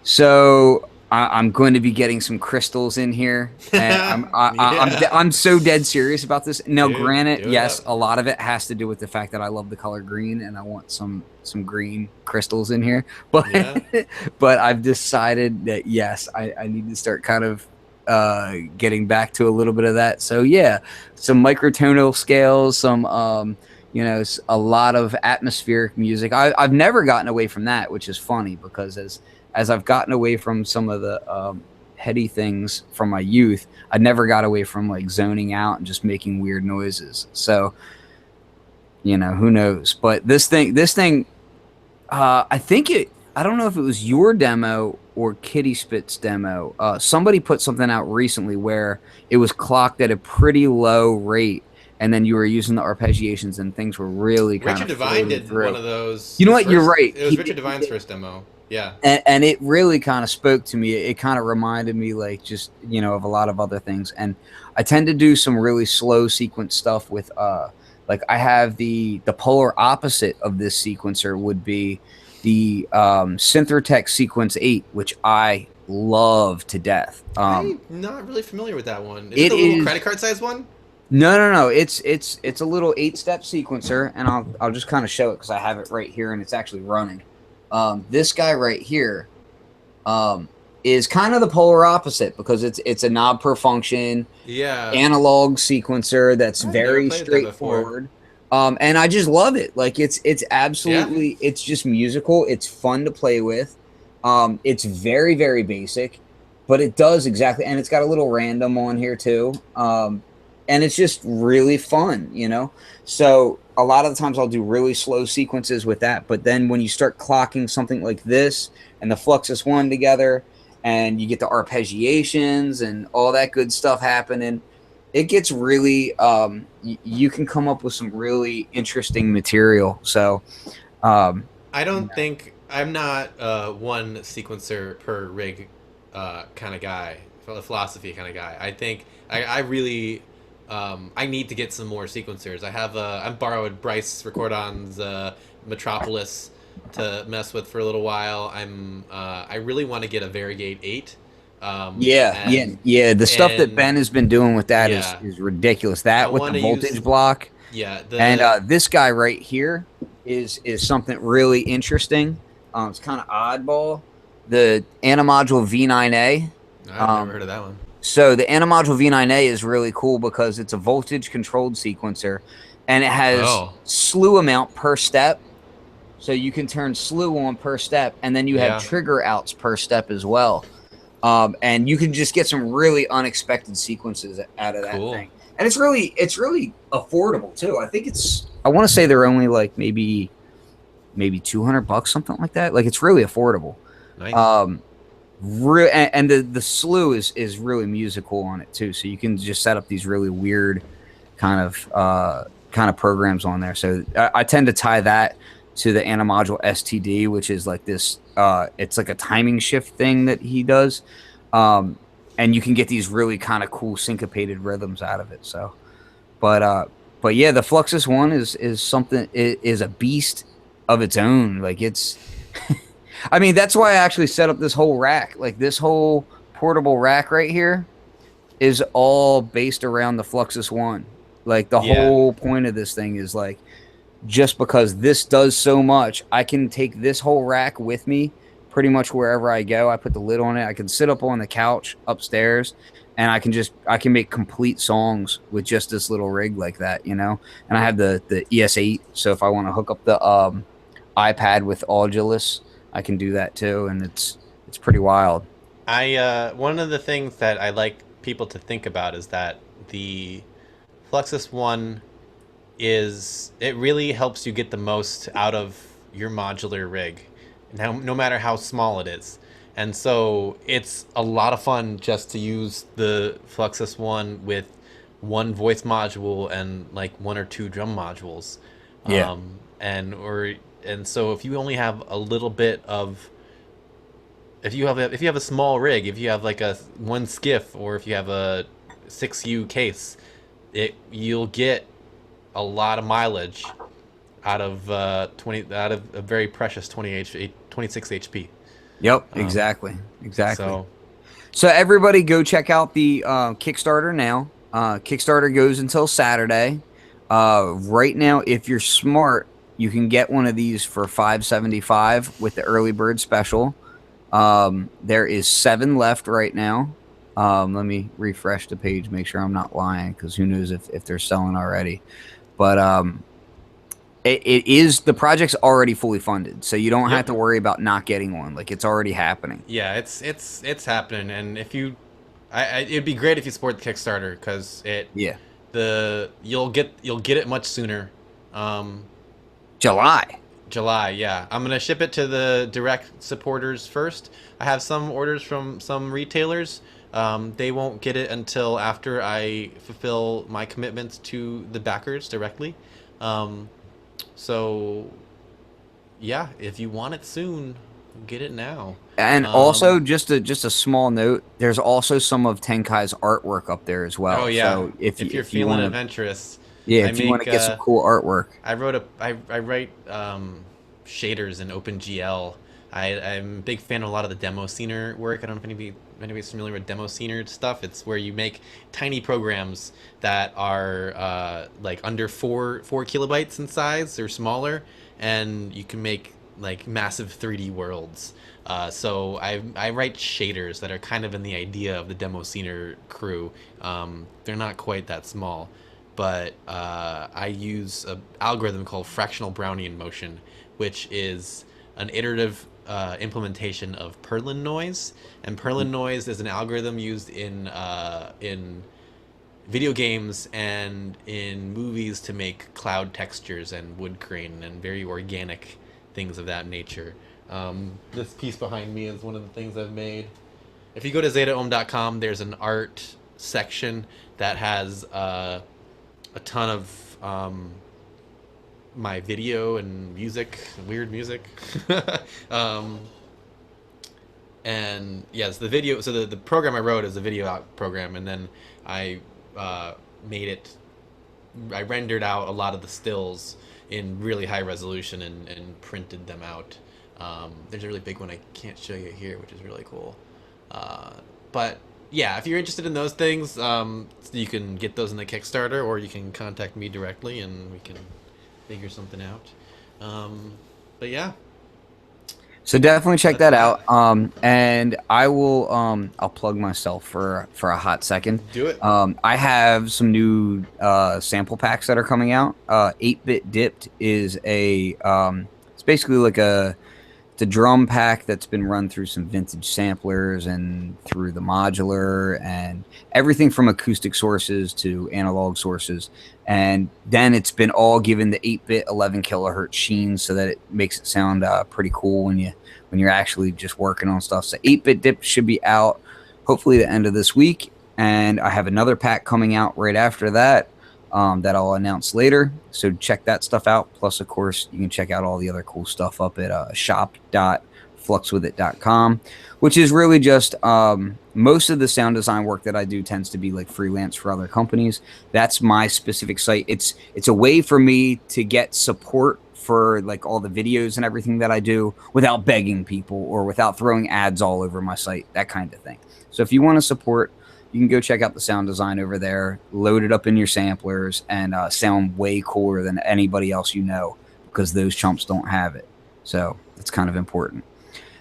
so I'm going to be getting some crystals in here, and I'm so dead serious about this. Now, granted, yes, a lot of it has to do with the fact that I love the color green, and I want some green crystals in here. But but I've decided that yes, I need to start kind of getting back to a little bit of that. So yeah, some microtonal scales, some You know, it's a lot of atmospheric music. I've never gotten away from that, which is funny because as I've gotten away from some of the heady things from my youth, I never got away from like zoning out and just making weird noises. So, you know, who knows? But this thing, I don't know if it was your demo or Kitty Spit's demo. Somebody put something out recently where it was clocked at a pretty low rate, and then you were using the arpeggiations, and things were really kind Richard of Devine did through. one of those. You know what? You're right. It was Richard Devine's first demo. Yeah. And it really kind of spoke to me. It kind of reminded me, like, just, you know, of a lot of other things. And I tend to do some really slow sequence stuff with, like, I have the polar opposite of this sequencer would be the Synthertech Sequence 8, which I love to death. I'm not really familiar with that one. Is it it the little is- credit card size one? No. It's a little 8-step sequencer, and I'll just kind of show it because I have it right here, and it's actually running. This guy right here is kind of the polar opposite because it's a knob per function, analog sequencer that's very straightforward. And I just love it. Like it's absolutely it's just musical. It's fun to play with. It's very, very basic, but it does exactly, and it's got a little random on here too. And it's just really fun, you know? So a lot of the times I'll do really slow sequences with that. But then when you start clocking something like this and the Fluxus One together, and you get the arpeggiations and all that good stuff happening, it gets really, you can come up with some really interesting material. So I don't think, I'm not one sequencer per rig kind of guy, philosophy kind of guy. I think I really... I need to get some more sequencers. I borrowed Bryce Recordon's Metropolis to mess with for a little while. I really want to get a Variegate 8. The stuff that Ben has been doing with that is ridiculous. That with the voltage block. Yeah. And this guy right here is something really interesting. It's kind of oddball. The Animodule V9A. I've never heard of that one. So the Animodule V9A is really cool because it's a voltage controlled sequencer, and it has slew amount per step. So you can turn slew on per step, and then you have trigger outs per step as well. And you can just get some really unexpected sequences out of that thing. And it's really affordable too. I want to say they're only like maybe $200, something like that. Like it's really affordable. Nice. And the slew is really musical on it too, so you can just set up these really weird kind of programs on there. So I tend to tie that to the Animodule STD, which is like this. It's like a timing shift thing that he does, and you can get these really kind of cool syncopated rhythms out of it. So, but yeah, the Fluxus One is something. It is a beast of its own. Like it's. I mean, that's why I actually set up this whole rack. Like this whole portable rack right here is all based around the Fluxus One. Like the whole point of this thing is like, just because this does so much, I can take this whole rack with me pretty much wherever I go. I put the lid on it. I can sit up on the couch upstairs, and I can make complete songs with just this little rig like that, you know? And I have the ES8. So if I want to hook up the iPad with Audulus, I can do that too, and it's pretty wild. One of the things that I like people to think about is that the Fluxus One it really helps you get the most out of your modular rig, now no matter how small it is. And so it's a lot of fun just to use the Fluxus One with one voice module and like one or two drum modules. And so if you only have a little bit of, if you have a small rig, if you have like a one skiff, or if you have a 6U case, you'll get a lot of mileage out of a very precious 26 HP. Yep, exactly. So everybody go check out the Kickstarter now. Kickstarter goes until Saturday. Right now, if you're smart, you can get one of these for $5.75 with the early bird special. There is 7 left right now. Let me refresh the page, make sure I'm not lying, because who knows if they're selling already. But It is, the project's already fully funded, so you don't have to worry about not getting one. Like, it's already happening. Yeah, it's happening, and if you, it'd be great if you support the Kickstarter because Yeah. you'll get it much sooner. July. July, yeah. I'm gonna ship it to the direct supporters first. I have some orders from some retailers. They won't get it until after I fulfill my commitments to the backers directly. So, yeah, if you want it soon, get it now. And also, just a small note, there's also some of Tenkai's artwork up there as well. Oh yeah, So if you're if you feeling want to, adventurous, yeah, I if you want make to get some cool artwork. I write shaders in OpenGL. I'm a big fan of a lot of the demo scener work. I don't know if anybody's familiar with demo scener stuff. It's where you make tiny programs that are like under four kilobytes in size or smaller, and you can make like massive 3D worlds. So I write shaders that are kind of in the idea of the demo scener crew. They're not quite that small, but I use an algorithm called fractional Brownian motion, which is an iterative implementation of Perlin noise. And Perlin noise is an algorithm used in video games and in movies to make cloud textures and wood grain and very organic things of that nature. This piece behind me is one of the things I've made. If you go to ZetaOhm.com, there's an art section that has a ton of my video and music, weird music. And yes, the video. So the program I wrote is a video out program, and then I made it. I rendered out a lot of the stills in really high resolution and printed them out. There's a really big one I can't show you here, which is really cool. But yeah, if you're interested in those things, you can get those in the Kickstarter, or you can contact me directly, and we can figure something out. But yeah. So definitely check that out. And I will I'll plug myself for a hot second. Do it. I have some new sample packs that are coming out. 8-Bit Dipped is it's basically like it's a drum pack that's been run through some vintage samplers and through the modular and everything from acoustic sources to analog sources. And then it's been all given the 8-bit 11 kilohertz sheen so that it makes it sound pretty cool when you're actually just working on stuff. So 8-Bit Dip should be out hopefully the end of this week. And I have another pack coming out right after that that I'll announce later. So check that stuff out. Plus, of course, you can check out all the other cool stuff up at shop.fluxwithit.com, which is really just most of the sound design work that I do tends to be like freelance for other companies. That's my specific site. It's a way for me to get support for like all the videos and everything that I do without begging people or without throwing ads all over my site, that kind of thing. So if you want to support, you can go check out the sound design over there, load it up in your samplers, and sound way cooler than anybody else you know, because those chumps don't have it. So it's kind of important.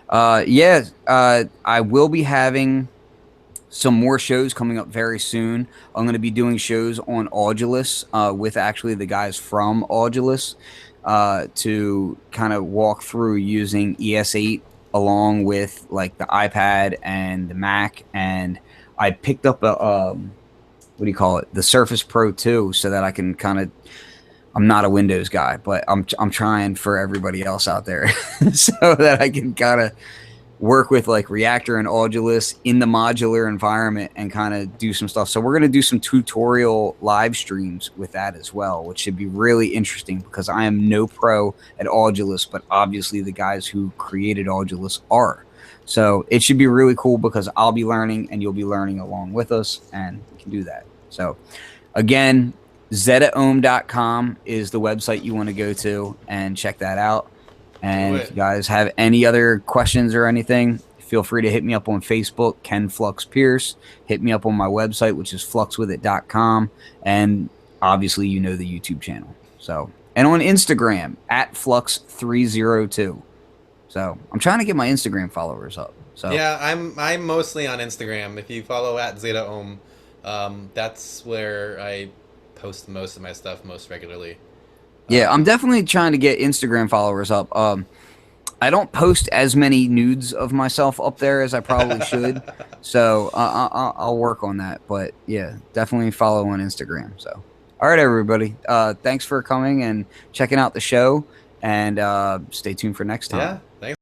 I will be having some more shows coming up very soon. I'm going to be doing shows on Audulus with actually the guys from Audulus to kind of walk through using ES8 along with like the iPad and the Mac. And I picked up the Surface Pro 2 so that I can kind of, I'm not a Windows guy, but I'm trying for everybody else out there so that I can kind of work with like Reactor and Audulus in the modular environment and kind of do some stuff. So we're going to do some tutorial live streams with that as well, which should be really interesting because I am no pro at Audulus, but obviously the guys who created Audulus are. So it should be really cool because I'll be learning and you'll be learning along with us, and we can do that. So again, ZetaOhm.com is the website you want to go to and check that out. And if you guys have any other questions or anything, feel free to hit me up on Facebook, Ken Flux Pierce. Hit me up on my website, which is fluxwithit.com. And obviously, you know the YouTube channel. So, and on Instagram, at Flux302. So I'm trying to get my Instagram followers up. So yeah, I'm mostly on Instagram. If you follow at ZetaOhm, that's where I post most of my stuff most regularly. Yeah, I'm definitely trying to get Instagram followers up. I don't post as many nudes of myself up there as I probably should, so I'll work on that. But yeah, definitely follow on Instagram. So, all right, everybody, thanks for coming and checking out the show, and stay tuned for next time. Yeah, thanks.